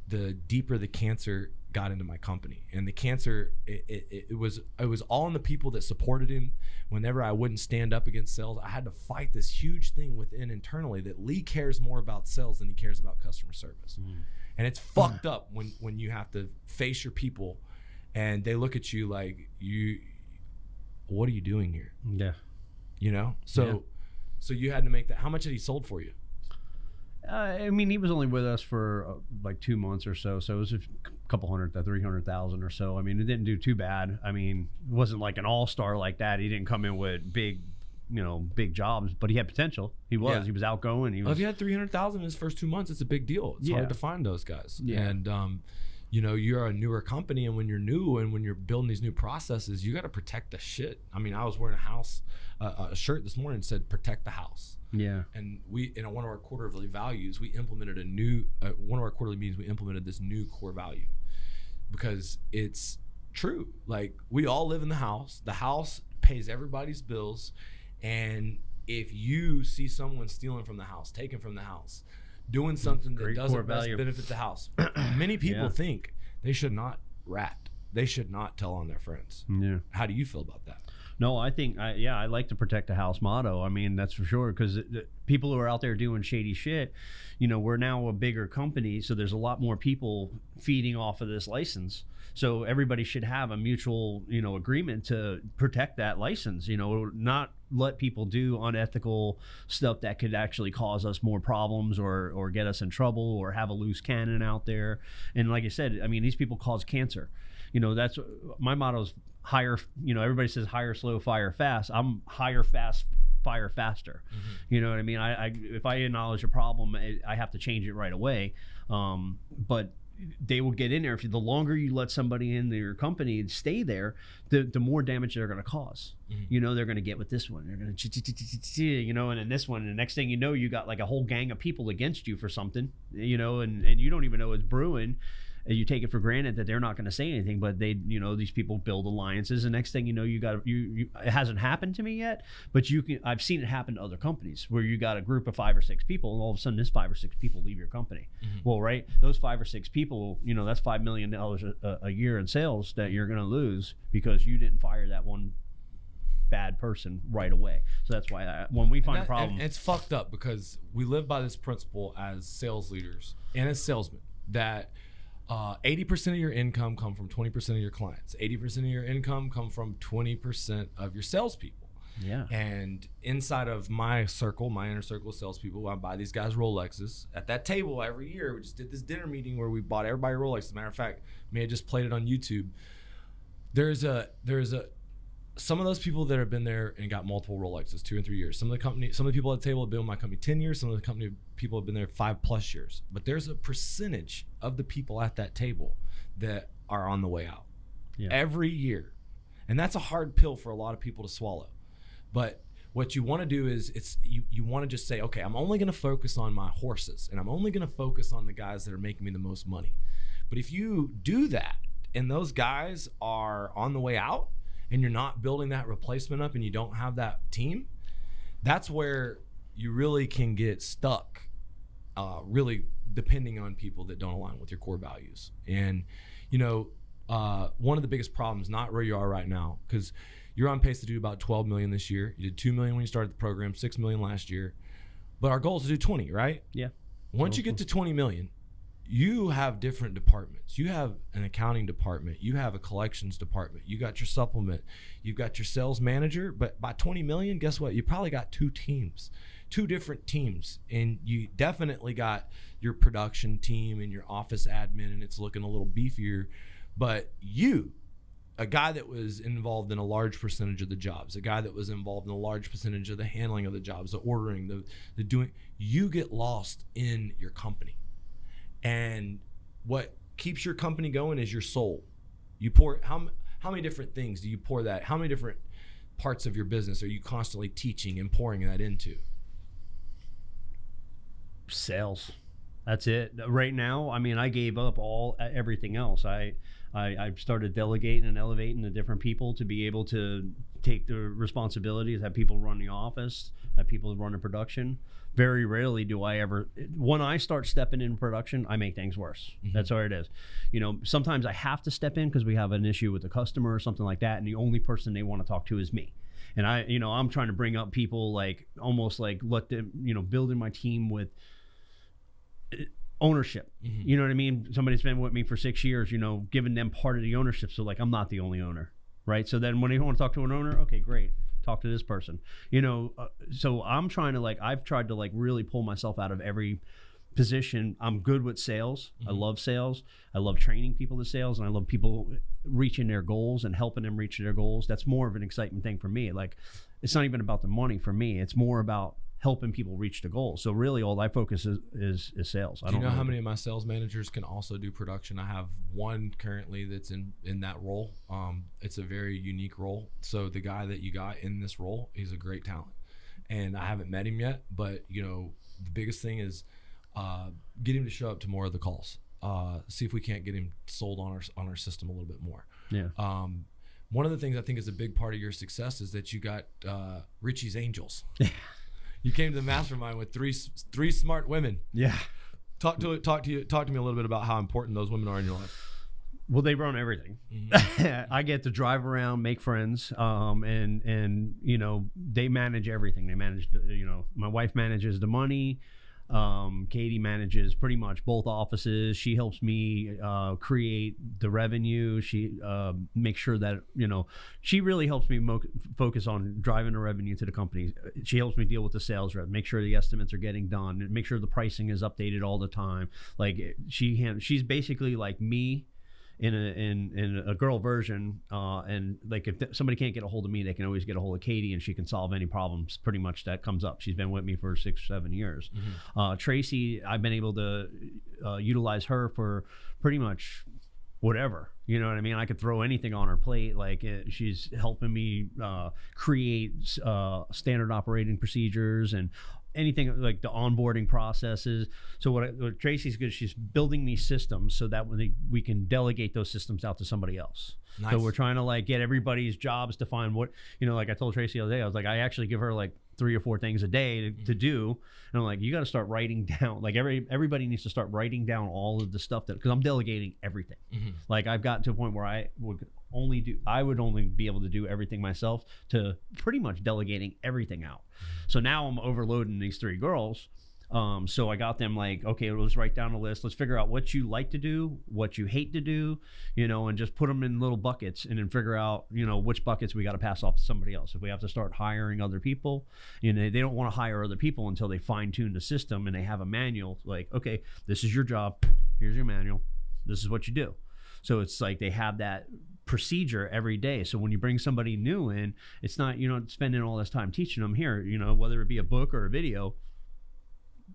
the deeper the cancer got into my company. And the cancer, it was all in the people that supported him. Whenever I wouldn't stand up against sales, I had to fight this huge thing within internally that Lee cares more about sales than he cares about customer service. Mm. And it's fucked up when you have to face your people and they look at you like, what are you doing here? Yeah. So you had to make that. How much had he sold for you? I mean, he was only with us for like 2 months or so. So it was a couple hundred, 300,000 or so. I mean, it didn't do too bad. I mean, it wasn't like an all-star like that. He didn't come in with big jobs, but he had potential. He was outgoing. Well, if he had 300,000 in his first 2 months, it's a big deal. It's hard to find those guys. Yeah. And, you're a newer company, and when you're new and when you're building these new processes, you got to protect the shit. I mean, I was wearing a shirt this morning that said "Protect the house." Yeah. And we, in one of our quarterly values, we implemented one of our quarterly meetings, we implemented this new core value because it's true. Like, we all live in the house pays everybody's bills. And if you see someone stealing from the house, taking from the house, doing something that doesn't benefit the house, many people think they should not rat. They should not tell on their friends. Yeah. How do you feel about that? No, I think, I like to protect the house motto. I mean, that's for sure, because people who are out there doing shady shit, we're now a bigger company, so there's a lot more people feeding off of this license. So everybody should have a mutual, agreement to protect that license, not let people do unethical stuff that could actually cause us more problems or get us in trouble or have a loose cannon out there. And like I said, I mean, these people cause cancer. That's my motto is hire, everybody says hire slow, fire fast. I'm hire fast, fire faster. Mm-hmm. You know what I mean? If I acknowledge a problem, I have to change it right away. But they will get in there. The longer you let somebody into your company and stay there, the more damage they're going to cause. Mm-hmm. They're going to get with this one. They're going to, and then this one. And the next thing you know, you got like a whole gang of people against you for something, and you don't even know it's brewing. You take it for granted that they're not going to say anything, but they, these people build alliances. And next thing you know, it hasn't happened to me yet, but I've seen it happen to other companies where you got a group of 5 or 6 people, and all of a sudden, this 5 or 6 people leave your company. Mm-hmm. Well, right, those 5 or 6 people, that's $5 million a year in sales that you're going to lose because you didn't fire that one bad person right away. So that's why when we find a problem, and it's fucked up because we live by this principle as sales leaders and as salesmen that 80% of your income come from 20% of your clients. 80% of your income come from 20% of your salespeople. Yeah. And inside of my inner circle of salespeople, I buy these guys Rolexes. At that table every year, we just did this dinner meeting where we bought everybody Rolex. As a matter of fact, may have just played it on YouTube. There's some of those people that have been there and got multiple Rolexes 2 and 3 years. Some of the people at the table have been with my company 10 years. Some of the people have been there 5+ years. But there's a percentage of the people at that table that are on the way out every year. And that's a hard pill for a lot of people to swallow. But what you want to do is you want to just say, okay, I'm only going to focus on my horses, and I'm only going to focus on the guys that are making me the most money. But if you do that and those guys are on the way out, and you're not building that replacement up and you don't have that team, that's where you really can get stuck, really depending on people that don't align with your core values. And, one of the biggest problems, not where you are right now, because you're on pace to do about 12 million this year. You did 2 million when you started the program, 6 million last year. But our goal is to do 20, right? Yeah. Once you get to 20 million, you have different departments. You have an accounting department. You have a collections department. You got your supplement. You've got your sales manager. But by 20 million, guess what? You probably got 2 different teams. And you definitely got your production team and your office admin, and it's looking a little beefier. But a guy that was involved in a large percentage of the jobs, a guy that was involved in a large percentage of the handling of the jobs, the ordering, the doing, you get lost in your company. And what keeps your company going is your soul. You pour how many different things do you pour that? How many different parts of your business are you constantly teaching and pouring that into? Sales. That's it. Right now, I mean, I gave up everything else. I started delegating and elevating the different people to be able to take the responsibilities, have people run the office, have people run the production. Very rarely do I ever, when I start stepping in production, I make things worse. Mm-hmm. That's all it is. Sometimes I have to step in because we have an issue with a customer or something like that, and the only person they want to talk to is me. And I'm trying to bring up people almost let them, building my team with ownership. Mm-hmm. You know what I mean? Somebody's been with me for 6 years, giving them part of the ownership. So I'm not the only owner, right? So then when you want to talk to an owner, okay, great. Talk to this person, so I'm trying to I've tried to really pull myself out of every position. I'm good with sales. I love sales. I love training people to sales, and I love people reaching their goals and helping them reach their goals. That's more of an excitement thing for me. Like, it's not even about the money for me. It's more about helping people reach the goals. So really all I focus is sales. Do you know how many of my sales managers can also do production? I have one currently that's in that role. It's a very unique role. So the guy that you got in this role, he's a great talent. And I haven't met him yet, but you know, the biggest thing is get him to show up to more of the calls. See if we can't get him sold on our system a little bit more. Yeah. One of the things I think is a big part of your success is that you got Richie's Angels. You came to the mastermind with three smart women. Yeah. Talk to me a little bit about how important those women are in your life. Well, they run everything. I get to drive around, make friends, and you know, they manage everything. They manage, you know, my wife manages the money. Katie manages pretty much both offices. She helps me create the revenue. She makes sure that, you know, she really helps me focus on driving the revenue to the company. She helps me deal with the sales rep, make sure the estimates are getting done, make sure the pricing is updated all the time. Like, she's basically like me in a girl version, and like if somebody can't get a hold of me, they can always get a hold of Katie, and she can solve any problems pretty much that comes up. She's been with me for 6 or 7 years. Tracy, I've been able to utilize her for pretty much whatever, you know what I mean? I could throw anything on her plate. Like, she's helping me create standard operating procedures and anything like the onboarding processes. So what Tracy's good, she's building these systems so that we can delegate those systems out to somebody else. Nice. So we're trying to like get everybody's jobs to find what, you know, like I told Tracy the other day, I was like, I actually give her like 3 or 4 things a day to do. And I'm like, you got to start writing down, like everybody needs to start writing down all of the stuff that, because I'm delegating everything. Like, I've gotten to a point where I would only be able to do everything myself to pretty much delegating everything out. So now I'm overloading these 3 girls. So I got them like, okay, let's write down a list. Let's figure out what you like to do, what you hate to do, you know, and just put them in little buckets, and then figure out, you know, which buckets we got to pass off to somebody else. If we have to start hiring other people, you know, they don't want to hire other people until they fine tune the system and they have a manual. Like, okay, this is your job. Here's your manual. This is what you do. So it's like they have that procedure every day. So when you bring somebody new in, it's not, you know, spending all this time teaching them here, you know, whether it be a book or a video,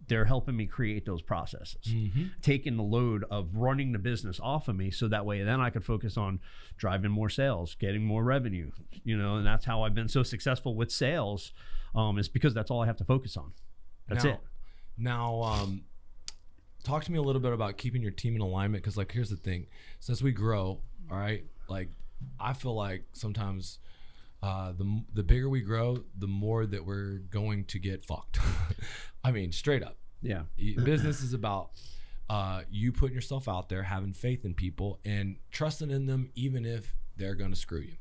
they're helping me create those processes, taking the load of running the business off of me. So that way, then I could focus on driving more sales, getting more revenue, you know, and that's how I've been so successful with sales. Is because that's all I have to focus on. That's it. Now, talk to me a little bit about keeping your team in alignment. Cause like, here's the thing, since we grow, all right, like I feel like sometimes the bigger we grow, the more that we're going to get fucked. I mean, straight up. Yeah. Business is about you putting yourself out there, having faith in people, and trusting in them, even if they're going to screw you.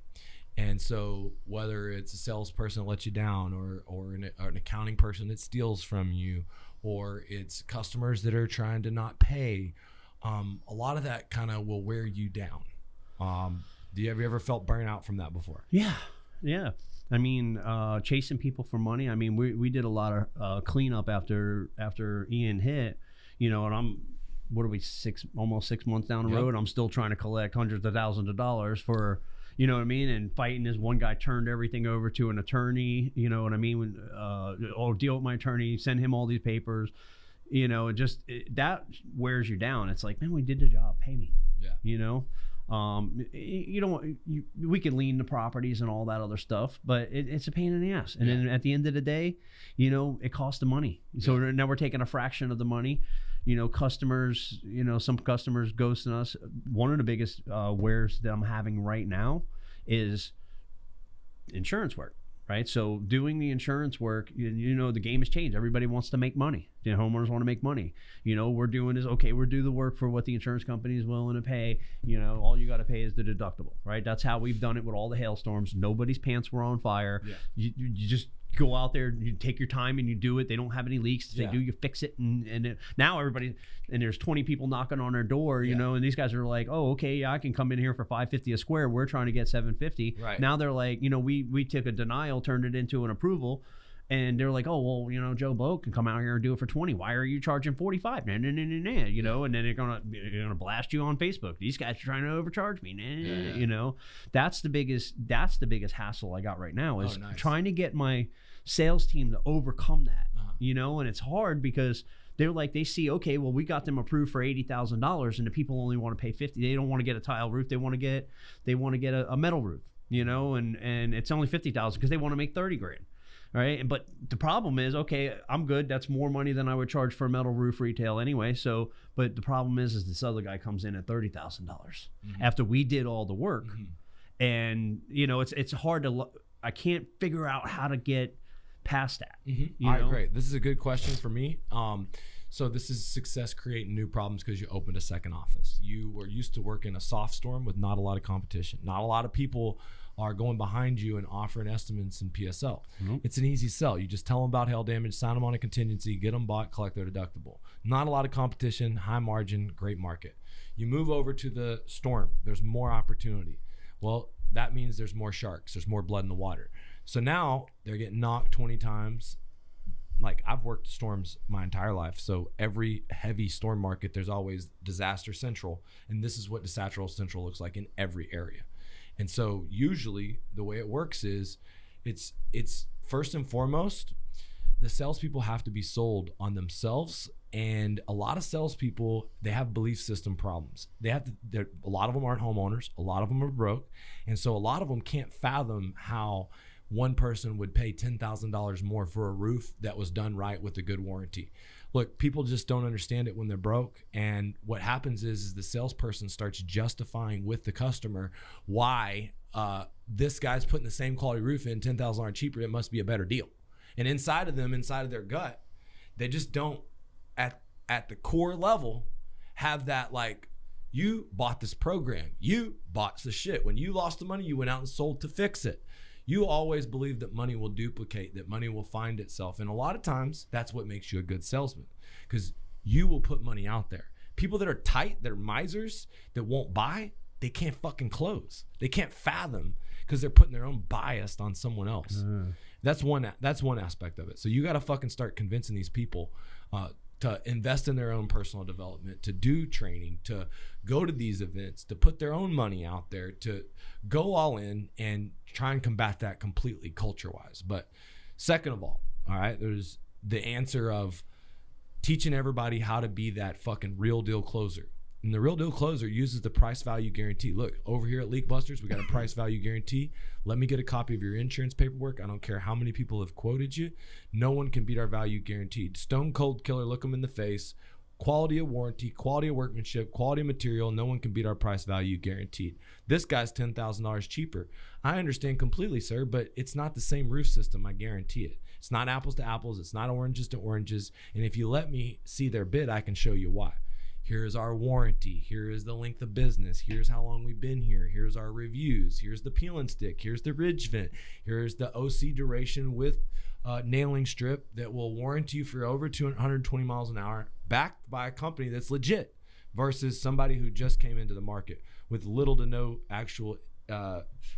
And so whether it's a salesperson that lets you down, or an accounting person that steals from you, or it's customers that are trying to not pay, a lot of that kind of will wear you down. Have you ever felt burnout from that before? Yeah. I mean, chasing people for money. I mean, we did a lot of cleanup after Ian hit, you know, and almost 6 months down the road. I'm still trying to collect hundreds of thousands of dollars for, you know what I mean? And fighting this one guy turned everything over to an attorney, you know what I mean? I'll deal with my attorney, send him all these papers, you know, that wears you down. It's like, man, we did the job, pay me, you know? You don't want, we can lean the properties and all that other stuff, but it's a pain in the ass. And then at the end of the day, you know, it costs the money. So now we're taking a fraction of the money. You know, customers, you know, some customers ghosting us. One of the biggest wares that I'm having right now is insurance work. Right. So doing the insurance work, you know, the game has changed. Everybody wants to make money. The homeowners want to make money. You know, we're doing is, okay, we're do the work for what the insurance company is willing to pay. You know, all you got to pay is the deductible. Right. That's how we've done it with all the hailstorms. Nobody's pants were on fire. You just go out there, you take your time and you do it. They don't have any leaks. They do, you fix it. And now everybody, and there's 20 people knocking on their door, you know, and these guys are like, oh, okay, I can come in here for $550 a square. We're trying to get $750. Right. Now they're like, you know, we took a denial, turned it into an approval, And they're like, oh, well, you know, Joe Blow can come out here and do it for 20. Why are you charging 45? Nah, nah, nah, nah, nah, you know, and then they're gonna blast you on Facebook. These guys are trying to overcharge me. Nah, nah, nah, you know, that's the biggest hassle I got right now is trying to get my sales team to overcome that, you know, and it's hard because they're like, they see, okay, well, we got them approved for $80,000 and the people only want to pay 50. They don't want to get a tile roof. They want to get a metal roof, you know, and it's only 50,000 because they want to make 30 grand. Right. But the problem is, okay, I'm good. That's more money than I would charge for a metal roof retail anyway. So, but the problem is this other guy comes in at $30,000 after we did all the work. And, you know, it's hard to, I can't figure out how to get past that. All right, great. This is a good question for me. So this is success creating new problems because you opened a second office. You were used to working a soft storm with not a lot of competition. Not a lot of people are going behind you and offering estimates in PSL. It's an easy sell. You just tell them about hail damage, sign them on a contingency, get them bought, collect their deductible. Not a lot of competition, high margin, great market. You move over to the storm. There's more opportunity. Well, that means there's more sharks. There's more blood in the water. So now they're getting knocked 20 times. Like, I've worked storms my entire life. So every heavy storm market, there's always disaster central. And this is what disaster central looks like in every area. And so usually the way it works is it's first and foremost, the salespeople have to be sold on themselves. And a lot of salespeople, they have belief system problems. A lot of them aren't homeowners. A lot of them are broke. And so a lot of them can't fathom how one person would pay $10,000 more for a roof that was done right with a good warranty. Look, people just don't understand it when they're broke. And what happens is the salesperson starts justifying with the customer why this guy's putting the same quality roof in $10,000 cheaper. It must be a better deal. And inside of their gut, they just don't at the core level have that, like, you bought this program. You bought the shit. When you lost the money, you went out and sold to fix it. You always believe that money will duplicate, that money will find itself. And a lot of times that's what makes you a good salesman, because you will put money out there. People that are tight, that are misers, that won't buy, they can't fucking close. They can't fathom because they're putting their own bias on someone else. That's one aspect of it. So you got to fucking start convincing these people to invest in their own personal development, to do training, to go to these events, to put their own money out there, to go all in and try and combat that completely culture-wise. But second of all right, there's the answer of teaching everybody how to be that fucking real deal closer. And the real deal closer uses the price value guarantee. Look, over here at Leak Busters, we got a price value guarantee. Let me get a copy of your insurance paperwork. I don't care how many people have quoted you. No one can beat our value guaranteed. Stone cold killer, look them in the face. Quality of warranty, quality of workmanship, quality of material. No one can beat our price value guaranteed. This guy's $10,000 cheaper. I understand completely, sir, but it's not the same roof system. I guarantee it. It's not apples to apples. It's not oranges to oranges. And if you let me see their bid, I can show you why. Here's our warranty. Here is the length of business. Here's how long we've been here. Here's our reviews. Here's the peel and stick. Here's the ridge vent. Here's the OC duration with nailing strip that will warranty you for over 220 miles an hour, backed by a company that's legit, versus somebody who just came into the market with little to no actual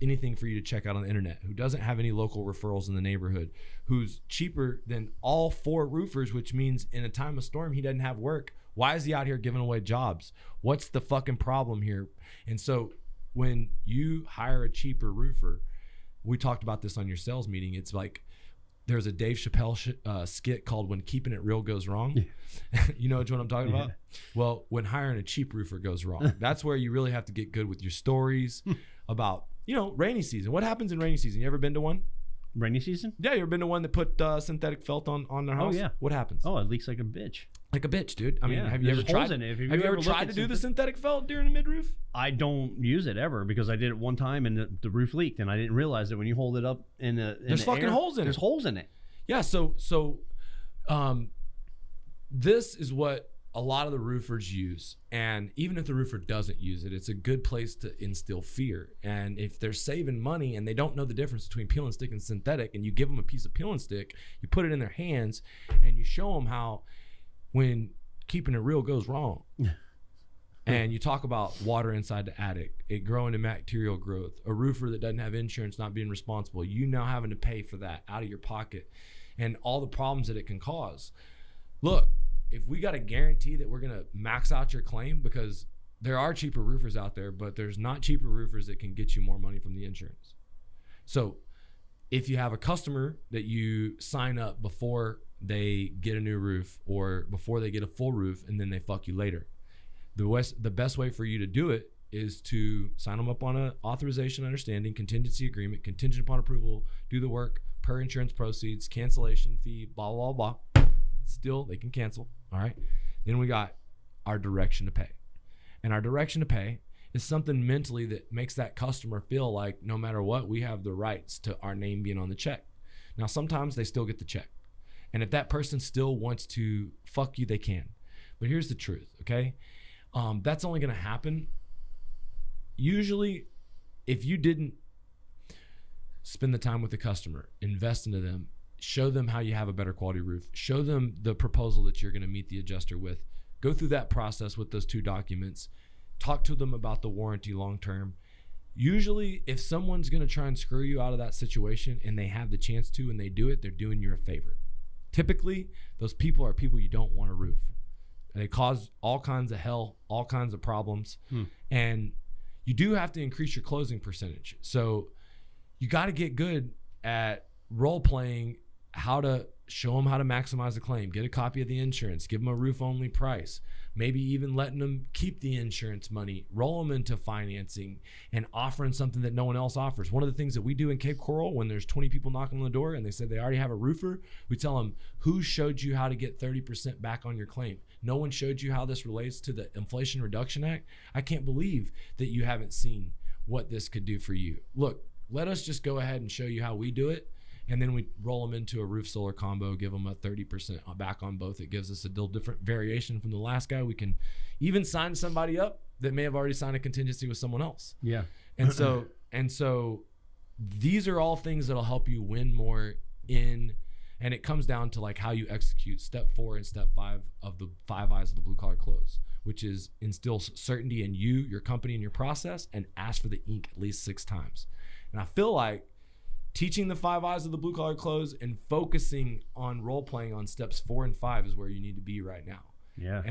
anything for you to check out on the internet, who doesn't have any local referrals in the neighborhood, who's cheaper than all four roofers, which means in a time of storm, he doesn't have work. Why is he out here giving away jobs? What's the fucking problem here? And so when you hire a cheaper roofer, we talked about this on your sales meeting. It's like there's a Dave Chappelle skit called When Keeping It Real Goes Wrong. Yeah. You know what I'm talking about? Well, when hiring a cheap roofer goes wrong, that's where you really have to get good with your stories about, rainy season. What happens in rainy season? You ever been to one? Rainy season? Yeah, you ever been to one that put synthetic felt on their house? Oh, yeah. What happens? Oh, it leaks like a bitch. Like a bitch, dude. I mean, have you ever tried? Have you ever tried to do the synthetic felt during a mid-roof? I don't use it ever because I did it one time and the roof leaked, and I didn't realize that when you hold it up in there's fucking air, holes in it. There's holes in it. Yeah. So this is what a lot of the roofers use, and even if the roofer doesn't use it, it's a good place to instill fear. And if they're saving money and they don't know the difference between peel and stick and synthetic, and you give them a piece of peel and stick, you put it in their hands, and you show them how when keeping it real goes wrong. And you talk about water inside the attic, it growing to bacterial growth, a roofer that doesn't have insurance not being responsible, you now having to pay for that out of your pocket. and all the problems that it can cause. Look, if we got a guarantee that we're going to max out your claim, because there are cheaper roofers out there, but there's not cheaper roofers that can get you more money from the insurance. So if you have a customer that you sign up before they get a new roof or before they get a full roof and then they fuck you later, the best way for you to do it is to sign them up on an authorization, understanding, contingency agreement, contingent upon approval, do the work per insurance proceeds, cancellation fee, blah, blah, blah. Still, they can cancel. All right. Then we got our direction to pay. And our direction to pay is something mentally that makes that customer feel like no matter what, we have the rights to our name being on the check. Now, sometimes they still get the check. And if that person still wants to fuck you, they can. But here's the truth, okay? That's only going to happen. Usually, if you didn't spend the time with the customer, invest into them, show them how you have a better quality roof, show them the proposal that you're going to meet the adjuster with, go through that process with those 2 documents, talk to them about the warranty long-term. Usually, if someone's going to try and screw you out of that situation and they have the chance to and they do it, they're doing you a favor. Typically, those people are people you don't want to roof. They cause all kinds of hell, all kinds of problems. And you do have to increase your closing percentage. So you got to get good at role playing, how to show them how to maximize the claim, get a copy of the insurance, give them a roof only price, maybe even letting them keep the insurance money, roll them into financing and offering something that no one else offers. One of the things that we do in Cape Coral when there's 20 people knocking on the door and they said they already have a roofer, we tell them, who showed you how to get 30% back on your claim? No one showed you how this relates to the Inflation Reduction Act. I can't believe that you haven't seen what this could do for you. Look, let us just go ahead and show you how we do it. And then we roll them into a roof solar combo, give them a 30% back on both. It gives us a little different variation from the last guy. We can even sign somebody up that may have already signed a contingency with someone else. Yeah. And so these are all things that'll help you win more in, and it comes down to like how you execute step 4 and step 5 of the 5 eyes of the blue collar close, which is instill certainty in you, your company, and your process, and ask for the ink at least 6 times. And I feel like teaching the 5 eyes of the blue collar close and focusing on role playing on steps 4 and 5 is where you need to be right now. Yeah.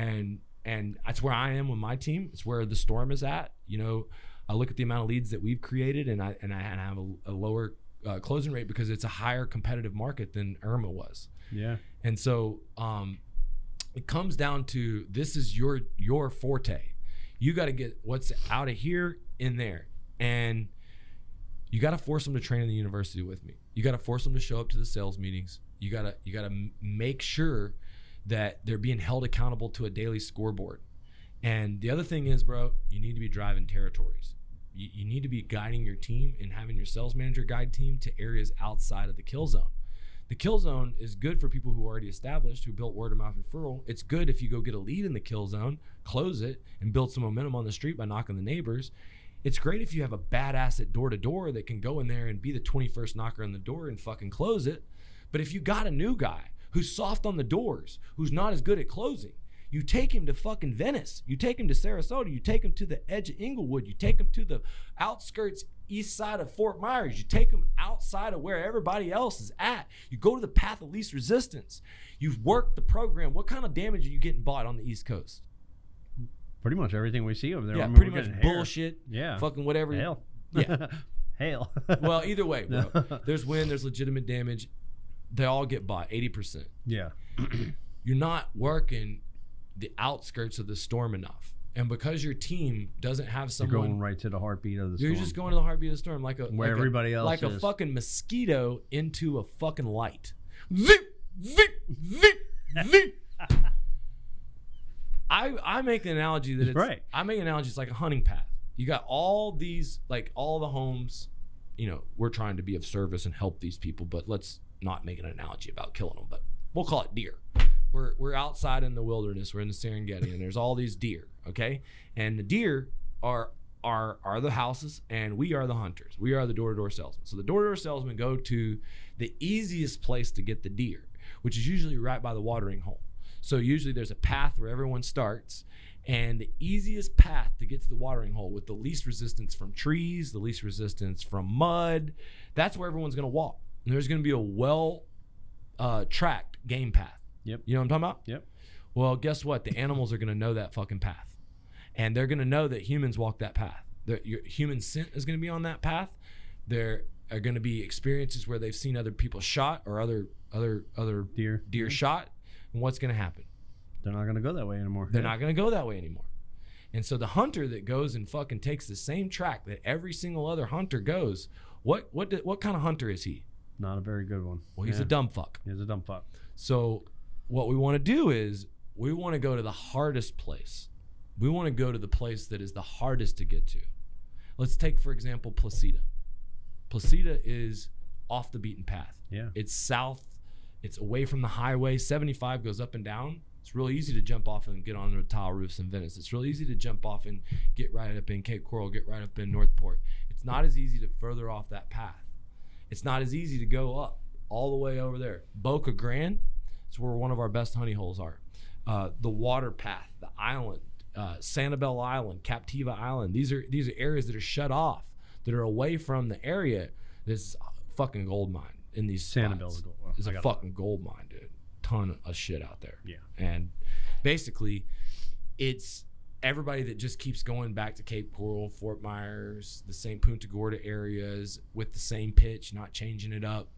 And that's where I am with my team. It's where the storm is at. You know, I look at the amount of leads that we've created, and I have a lower closing rate because it's a higher competitive market than Irma was. Yeah. And so it comes down to, this is your forte. You got to get what's out of here in there. And you got to force them to train in the university with me. You got to force them to show up to the sales meetings. You got to make sure that they're being held accountable to a daily scoreboard. And the other thing is, bro, you need to be driving territories. You need to be guiding your team and having your sales manager guide team to areas outside of the kill zone. The kill zone is good for people who are already established, who built word of mouth referral. It's good if you go get a lead in the kill zone, close it, and build some momentum on the street by knocking the neighbors. It's great if you have a badass at door-to-door that can go in there and be the 21st knocker on the door and fucking close it. But if you got a new guy who's soft on the doors, who's not as good at closing, you take him to fucking Venice. You take him to Sarasota. You take him to the edge of Inglewood. You take him to the outskirts east side of Fort Myers. You take him outside of where everybody else is at. You go to the path of least resistance. You've worked the program. What kind of damage are you getting bought on the East Coast? Pretty much everything we see over there. Yeah, I mean, pretty much bullshit. Yeah. Fucking whatever. Hail. Yeah. Hail. Well, either way, bro. There's wind, there's legitimate damage. They all get bought, 80%. Yeah. You're not working the outskirts of the storm enough. And because your team doesn't have someone... You're going right to the heartbeat of the storm. You're just going to the heartbeat of the storm where everybody else like is. a fucking mosquito into a fucking light. Zip, zip, zip, zip. I make the analogy that it's right. I make an analogy, it's like a hunting path. You got all these, like all the homes, you know, we're trying to be of service and help these people, but let's not make an analogy about killing them, but we'll call it deer. We're outside in the wilderness, we're in the Serengeti, and there's all these deer, okay? And the deer are the houses, and we are the hunters. We are the door-to-door salesmen. So the door-to-door salesmen go to the easiest place to get the deer, which is usually right by the watering hole. So usually there's a path where everyone starts, and the easiest path to get to the watering hole with the least resistance from trees, the least resistance from mud, that's where everyone's going to walk. And there's going to be a well tracked game path. Yep. You know what I'm talking about? Yep. Well, guess what? The animals are going to know that fucking path. And they're going to know that humans walk that path. Your human scent is going to be on that path. There are going to be experiences where they've seen other people shot or other deer shot. And what's going to happen? They're not going to go that way anymore. They're not going to go that way anymore. And so the hunter that goes and fucking takes the same track that every single other hunter goes, what kind of hunter is he? Not a very good one. Well, he's a dumb fuck. He's a dumb fuck. So what we want to do is we want to go to the hardest place. We want to go to the place that is the hardest to get to. Let's take, for example, Placida. Placida is off the beaten path. Yeah. It's south. It's away from the highway. 75 goes up and down. It's really easy to jump off and get on the tile roofs in Venice. It's really easy to jump off and get right up in Cape Coral, get right up in Northport. It's not as easy to further off that path. It's not as easy to go up all the way over there. Boca Grande, it's where one of our best honey holes are. The water path, the island, Sanibel Island, Captiva Island. These are areas that are shut off, that are away from the area. This is a fucking gold mine in these Sanibel's gold. It's a fucking gold mine, dude. Ton of shit out there. Yeah. And basically, it's everybody that just keeps going back to Cape Coral, Fort Myers, the same Punta Gorda areas with the same pitch, not changing it up.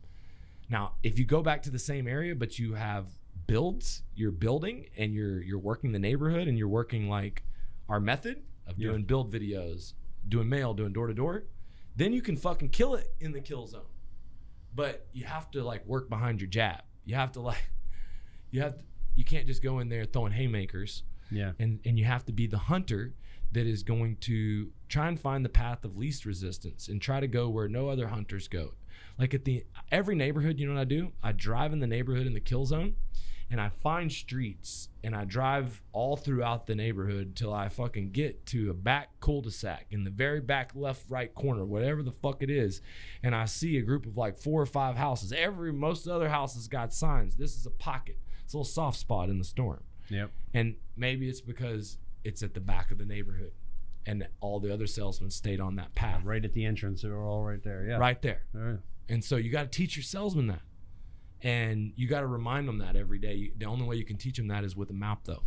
Now, if you go back to the same area, but you have builds, you're building and you're working the neighborhood and you're working like our method of doing build videos, doing mail, doing door to door, then you can fucking kill it in the kill zone. But you have to like work behind your jab. You have to you can't just go in there throwing haymakers. Yeah. And you have to be the hunter that is going to try and find the path of least resistance and try to go where no other hunters go. Like every neighborhood, you know what I do? I drive in the neighborhood in the kill zone and I find streets and I drive all throughout the neighborhood till I fucking get to a back cul-de-sac in the very back left, right corner, whatever the fuck it is. And I see a group of like 4 or 5 houses. Most other houses got signs. This is a pocket. It's a little soft spot in the storm. Yep. And maybe it's because it's at the back of the neighborhood and all the other salesmen stayed on that path. Right at the entrance. They're all right there. Yeah. Right there. All right. And so you got to teach your salesmen that. And you got to remind them that every day. The only way you can teach them that is with a map, though.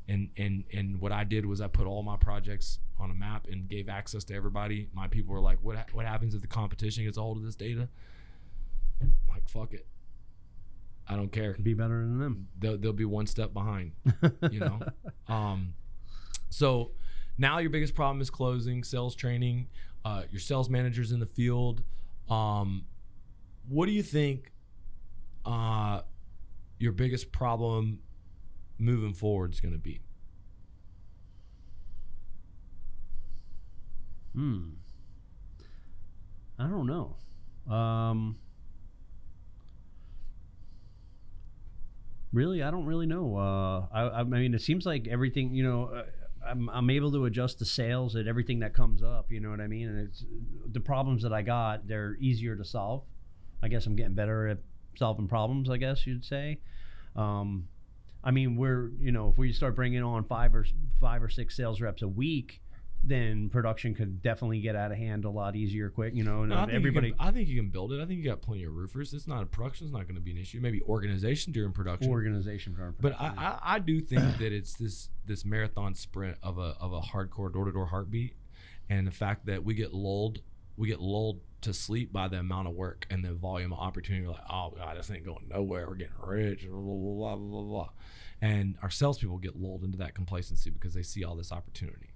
And what I did was I put all my projects on a map and gave access to everybody. My people were like, what happens if the competition gets a hold of this data? I'm like, fuck it. I don't care. Be better than them. They'll be one step behind, you know? So now your biggest problem is closing, sales training, your sales managers in the field. What do you think your biggest problem moving forward is going to be? I don't know. Really, I don't really know. I mean, it seems like everything, you know, I'm able to adjust the sales at everything that comes up, you know what I mean? And it's the problems that I got, they're easier to solve. I guess I'm getting better at solving problems, I guess you'd say. I mean, if we start bringing on five or six sales reps a week, then production could definitely get out of hand a lot easier, quick. You know, and I think you can build it. I think you got plenty of roofers. It's not production's not going to be an issue. Maybe organization during production. But I do think that it's this marathon sprint of a hardcore door-to-door heartbeat, and the fact that we get lulled to sleep by the amount of work and the volume of opportunity. We're like, oh God, this ain't going nowhere. We're getting rich, blah, blah, blah, blah, blah. And our salespeople get lulled into that complacency because they see all this opportunity.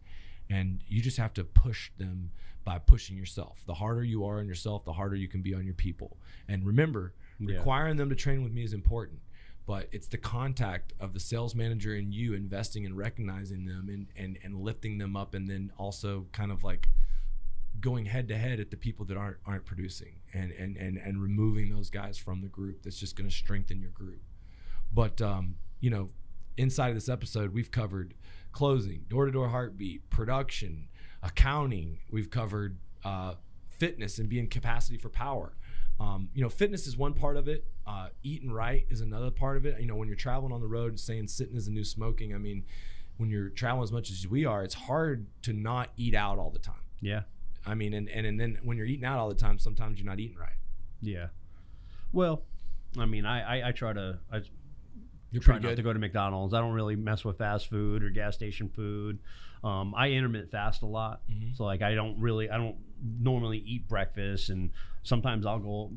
And you just have to push them by pushing yourself. The harder you are on yourself, the harder you can be on your people. And remember, requiring them to train with me is important, but it's the contact of the sales manager and you investing and recognizing them and lifting them up, and then also kind of like going head to head at the people that aren't producing and removing those guys from the group. That's just going to strengthen your group. But inside of this episode, we've covered closing, door-to-door heartbeat, production, accounting. We've covered fitness and being capacity for power. Fitness is one part of it. Eating right is another part of it. When you're traveling on the road, saying sitting is the new smoking. I mean, when you're traveling as much as we are, it's hard to not eat out all the time. Yeah. I mean, and then when you're eating out all the time, sometimes you're not eating right. Yeah. Well, I mean, I try to You're try pretty not good. to go to McDonald's. I don't really mess with fast food or gas station food. I intermittent fast a lot, so like I don't normally eat breakfast, and sometimes I'll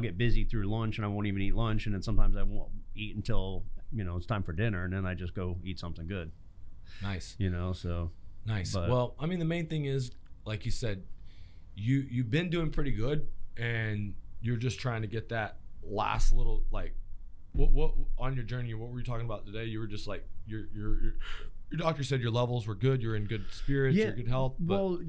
get busy through lunch and I won't even eat lunch, and then sometimes I won't eat until it's time for dinner, and then I just go eat something good. Nice. So Nice. But, well, I mean, the main thing is, like you said, you've been doing pretty good, and you're just trying to get that last little, like, what on your journey, what were you talking about today? You were just like, your doctor said your levels were good, you're in good spirits, you're good health. Well,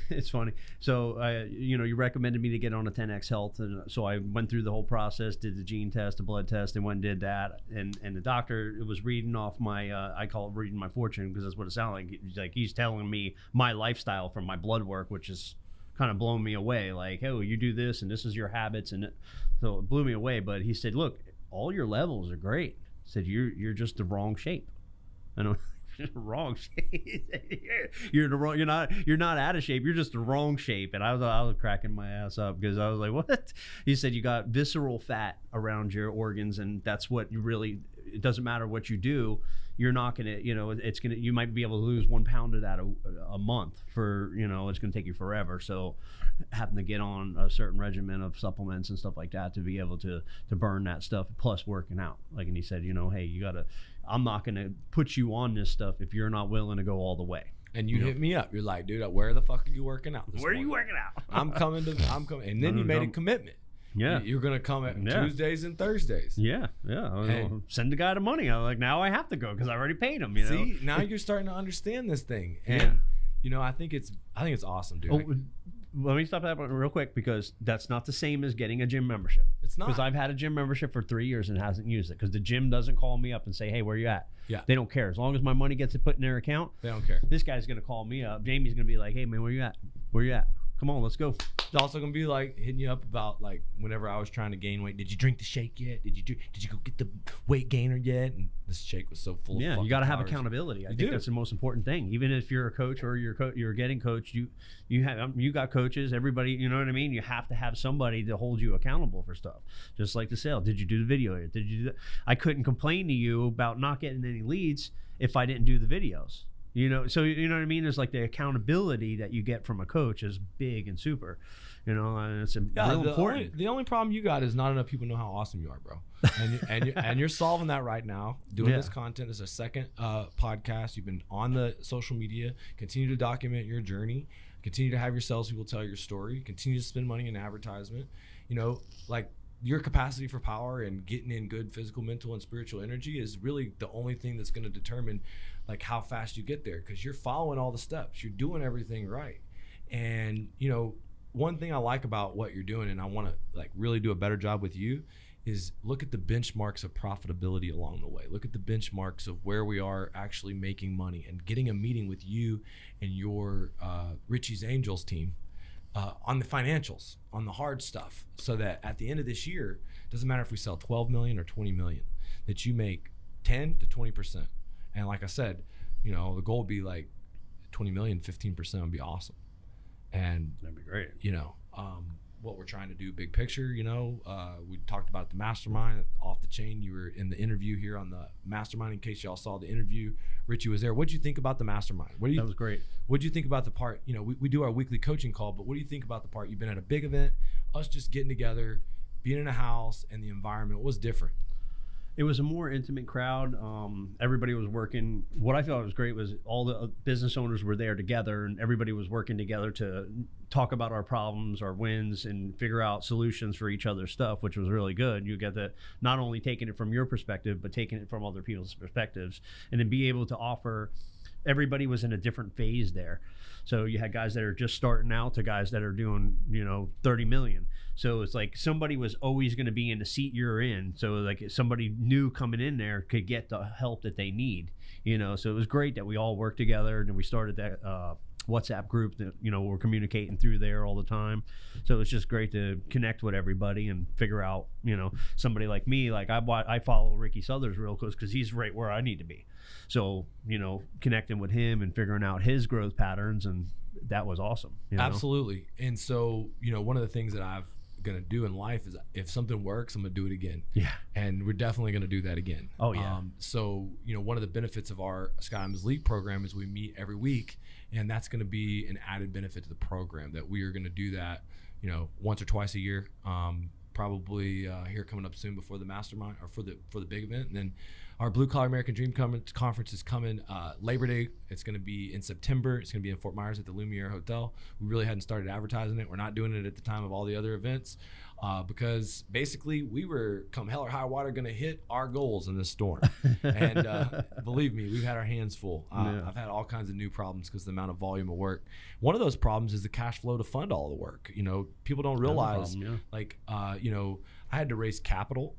it's funny. So you recommended me to get on a 10X Health, and so I went through the whole process, did the gene test, the blood test, and went and did that. And the doctor was reading off my, I call it reading my fortune, because that's what it sounded like. He's telling me my lifestyle from my blood work, which is kind of blowing me away. Like, oh, you do this, and this is your habits, and so it blew me away. But he said, look, all your levels are great. He said, you're just the wrong shape. And I'm wrong shape. You're not out of shape. You're just the wrong shape. And I was cracking my ass up, because I was like, what? He said, you got visceral fat around your organs, and that's what you really, it doesn't matter what you do, you're not gonna, you might be able to lose 1 pound of that a month for, it's gonna take you forever. So having to get on a certain regimen of supplements and stuff like that to be able to burn that stuff, plus working out. Like, and he said, hey, I'm not going to put you on this stuff if you're not willing to go all the way. And you hit me up. You're like, dude, where the fuck are you working out this morning? Are you working out? I'm coming. And then you made a commitment. Yeah. You're going to come at Tuesdays and Thursdays. Yeah. Send the guy the money. I'm like, now I have to go because I already paid him. See, now you're starting to understand this thing. And, I think it's awesome, dude. Oh, let me stop that real quick, because that's not the same as getting a gym membership. It's not. Because I've had a gym membership for 3 years and hasn't used it, because the gym doesn't call me up and say, hey, where you at? Yeah. They don't care. As long as my money gets put in their account, They don't care. This guy's going to call me up. Jamie's going to be like, hey, man, where you at? Where you at? Come on, let's go. It's also gonna be like hitting you up about, like, whenever I was trying to gain weight. Did you drink the shake yet? Did you go get the weight gainer yet? And this shake was so full of you got to have calories. accountability. I think that's the most important thing. Even if you're a coach or you're getting coached, you got coaches. Everybody, you know what I mean. You have to have somebody to hold you accountable for stuff. Just like the sale. Did you do the video yet? Did you do that? I couldn't complain to you about not getting any leads if I didn't do the videos. So you know what I mean? There's like the accountability that you get from a coach is big and super, and it's real important. The only problem you got is not enough people know how awesome you are, bro. And you're solving that right now. Doing this content. This is a second podcast. You've been on the social media. Continue to document your journey. Continue to have your salespeople tell your story. Continue to spend money in advertisement. Like, your capacity for power and getting in good physical, mental, and spiritual energy is really the only thing that's going to determine, like, how fast you get there, because you're following all the steps. You're doing everything right. And, one thing I like about what you're doing, and I want to, like, really do a better job with you, is look at the benchmarks of profitability along the way. Look at the benchmarks of where we are actually making money, and getting a meeting with you and your Richie's Angels team on the financials, on the hard stuff, so that at the end of this year, doesn't matter if we sell 12 million or 20 million, that you make 10 to 20%. And like I said, the goal would be like 20 million, 15% would be awesome. And that'd be great. What we're trying to do, big picture, we talked about the mastermind off the chain. You were in the interview here on the mastermind. In case y'all saw the interview, Richie was there. What'd you think about the mastermind? That was great. What'd you think about the part, we do our weekly coaching call, but what do you think about the part? You've been at a big event, us just getting together, being in a house, and the environment was different. It was a more intimate crowd. Everybody was working. What I thought was great was all the business owners were there together, and everybody was working together to talk about our problems, our wins, and figure out solutions for each other's stuff, which was really good. You get that, not only taking it from your perspective, but taking it from other people's perspectives, and then be able to offer. Everybody was in a different phase there. So you had guys that are just starting out to guys that are doing, 30 million. So it's like somebody was always going to be in the seat you're in. So like somebody new coming in there could get the help that they need, So it was great that we all worked together, and we started that WhatsApp group that, we're communicating through there all the time. So it's just great to connect with everybody and figure out, somebody like me, like I follow Ricky Southers real close because he's right where I need to be. So, connecting with him and figuring out his growth patterns, and that was awesome. Absolutely. And so, one of the things that gonna do in life is if something works, I'm gonna do it again. Yeah. And we're definitely gonna do that again. Oh yeah. So one of the benefits of our Sky Diamonds League program is we meet every week, and that's gonna be an added benefit to the program, that we are gonna do that, once or twice a year. Probably here coming up soon before the mastermind or for the big event. And then our Blue Collar American Dream Conference is coming Labor Day. It's going to be in September. It's going to be in Fort Myers at the Lumiere Hotel. We really hadn't started advertising it. We're not doing it at the time of all the other events because basically we were, come hell or high water, going to hit our goals in this storm. And believe me, we've had our hands full. I've had all kinds of new problems because of the amount of volume of work. One of those problems is the cash flow to fund all the work. People don't realize, I had to raise capital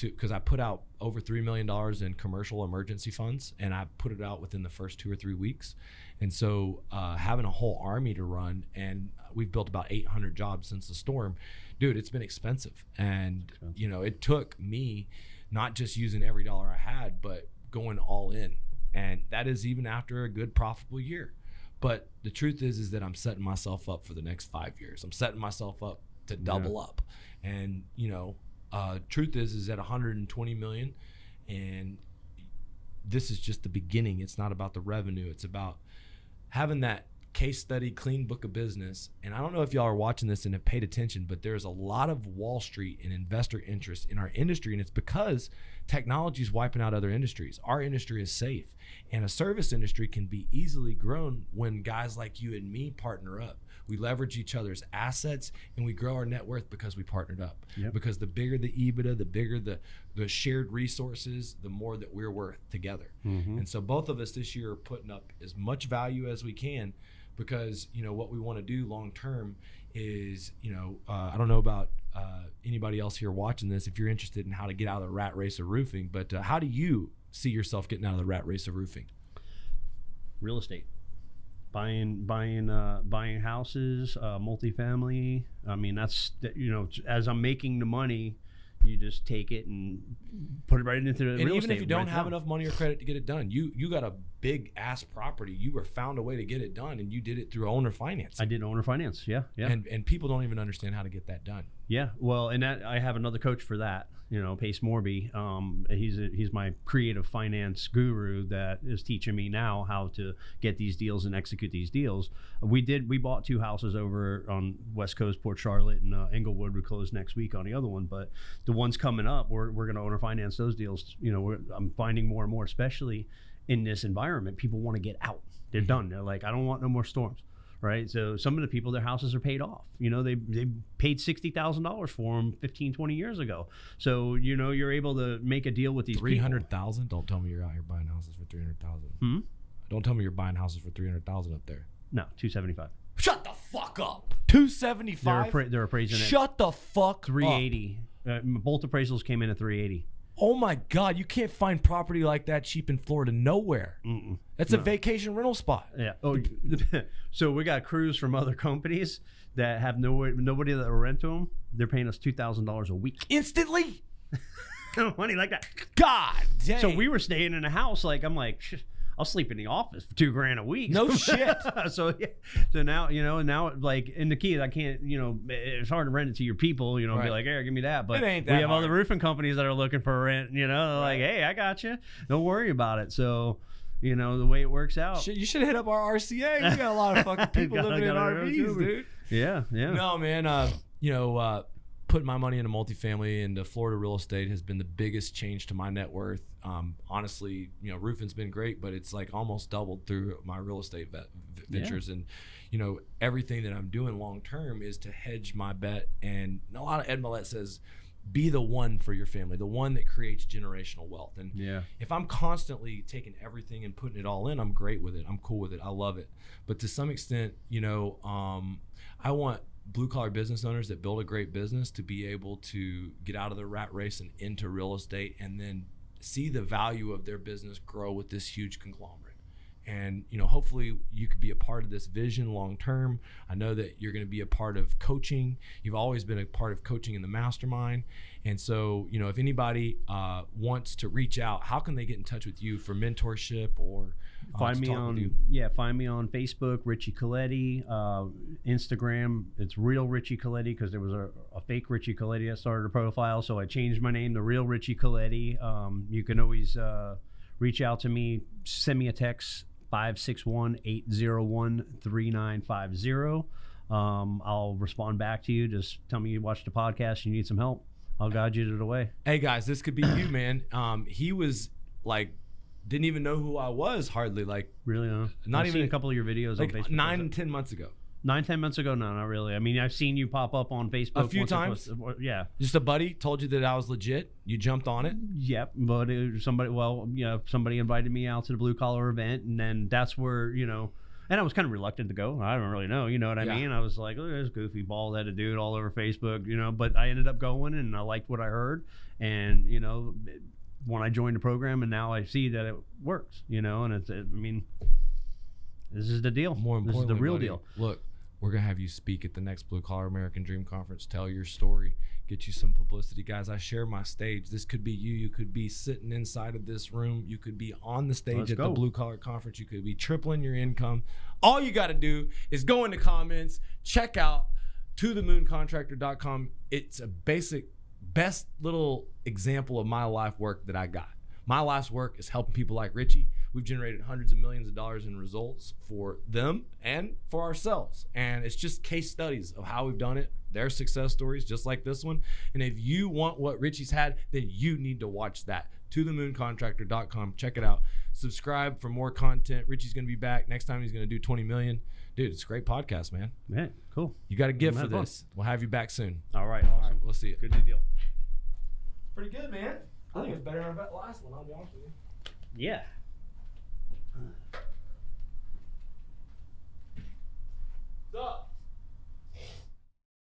because I put out over $3 million in commercial emergency funds, and I put it out within the first 2 or 3 weeks. And so having a whole army to run, and we've built about 800 jobs since the storm, dude, it's been expensive. And, it took me not just using every dollar I had, but going all in. And that is even after a good profitable year. But the truth is that I'm setting myself up for the next 5 years. I'm setting myself up to double up. And truth is at 120 million, and this is just the beginning. It's not about the revenue. It's about having that case study, clean book of business. And I don't know if y'all are watching this and have paid attention, but there's a lot of Wall Street and investor interest in our industry, and it's because technology is wiping out other industries. Our industry is safe, and a service industry can be easily grown when guys like you and me partner up. We leverage each other's assets, and we grow our net worth because we partnered up. Yep. Because the bigger the EBITDA, the bigger the shared resources, the more that we're worth together. Mm-hmm. And so both of us this year are putting up as much value as we can, because what we want to do long term is, I don't know about anybody else here watching this, if you're interested in how to get out of the rat race of roofing, but how do you see yourself getting out of the rat race of roofing? Real estate. Buying houses, multifamily. I mean, that's, as I'm making the money, you just take it and put it right into the real estate. And even if you don't have enough money or credit to get it done, you got a big ass property. You were found a way to get it done, and you did it through owner finance. I did owner finance, yeah. And people don't even understand how to get that done. Yeah, well, and that I have another coach for that. Pace Morby. He's my creative finance guru that is teaching me now how to get these deals and execute these deals. We bought 2 houses over on West Coast, Port Charlotte, and Englewood. We close next week on the other one, but the ones coming up, we're going to owner finance those deals. I'm finding more and more, especially in this environment, people want to get out. They're done. They're like, I don't want no more storms. Right. So some of the people, their houses are paid off. They paid $60,000 for them 15, 20 years ago. So, you're able to make a deal with these 300,000. Don't tell me you're out here buying houses for 300,000. Don't tell me you're buying houses for 300,000 up there. No, 275. Shut the fuck up. 275. They're appraising it. Shut the fuck 380. Both appraisals came in at 380. Oh my God, you can't find property like that cheap in Florida nowhere. That's a vacation rental spot. Yeah. Oh, so we got crews from other companies that have nobody that will rent to them. They're paying us $2,000 a week instantly. Money like that. God dang. So we were staying in a house. I'm like, I'll sleep in the office for $2,000 a week. No shit. So now, now like in the Keys, I can't, it's hard to rent it to your people, right. Be like, hey, give me that. But we have other roofing companies that are looking for rent, right. Like, hey, I got you. Don't worry about it. So, the way it works out. You should hit up our RCA. We got a lot of fucking people living in RVs, dude. Yeah. No, man. Putting my money into multifamily and Florida real estate has been the biggest change to my net worth. Honestly, roofing's been great, but it's like almost doubled through my real estate ventures. And, everything that I'm doing long term is to hedge my bet. And a lot of Ed Millett says, be the one for your family, the one that creates generational wealth. And if I'm constantly taking everything and putting it all in, I'm great with it. I'm cool with it. I love it. But to some extent, I want blue collar business owners that build a great business to be able to get out of the rat race and into real estate, and then see the value of their business grow with this huge conglomerate. And, hopefully you could be a part of this vision long term. I know that you're going to be a part of coaching. You've always been a part of coaching in the mastermind. And so, if anybody wants to reach out, how can they get in touch with you for mentorship or find me on Facebook, Richie Coletti, Instagram. It's real Richie Coletti, because there was a fake Richie Coletti that started a profile. So I changed my name to real Richie Coletti. You can always reach out to me, send me a text, 561-801-3950. I'll respond back to you. Just tell me you watched the podcast, you need some help. I'll guide you to the way. Hey guys, this could be you, man. He was like, didn't even know who I was hardly. Like, really? Not I've even seen a couple of your videos like on Facebook. 9-10 months ago. 9-10 months ago? No, not really. I mean, I've seen you pop up on Facebook a few times. Yeah. Just a buddy told you that I was legit. You jumped on it. Yep. But somebody invited me out to the blue collar event, and then that's where, and I was kind of reluctant to go. I don't really know. You know what I mean? I was like, oh, there's goofy bald-headed dude all over Facebook, but I ended up going, and I liked what I heard. And, when I joined the program, and now I see that it works, and this is the deal. More importantly, this is the real buddy, deal. Look, we're going to have you speak at the next Blue Collar American Dream Conference. Tell your story. Get you some publicity. Guys, I share my stage. This could be you. You could be sitting inside of this room. You could be on the stage the Blue Collar Conference. You could be tripling your income. All you got to do is go in the comments, check out tothemooncontractor.com. It's a best little example of my life work that I got. My life's work is helping people like Richie. We've generated hundreds of millions of dollars in results for them and for ourselves. And it's just case studies of how we've done it. Their success stories, just like this one. And if you want what Richie's had, then you need to watch that. tothemooncontractor.com. Check it out. Subscribe for more content. Richie's going to be back. Next time he's going to do 20 million. Dude, it's a great podcast, man. Yeah, cool. You got a gift for this. We'll have you back soon. All right. Awesome. All right, we'll see you. Good deal. Pretty good, man. I think it's better than our last one. I'll be honest with you. Yeah.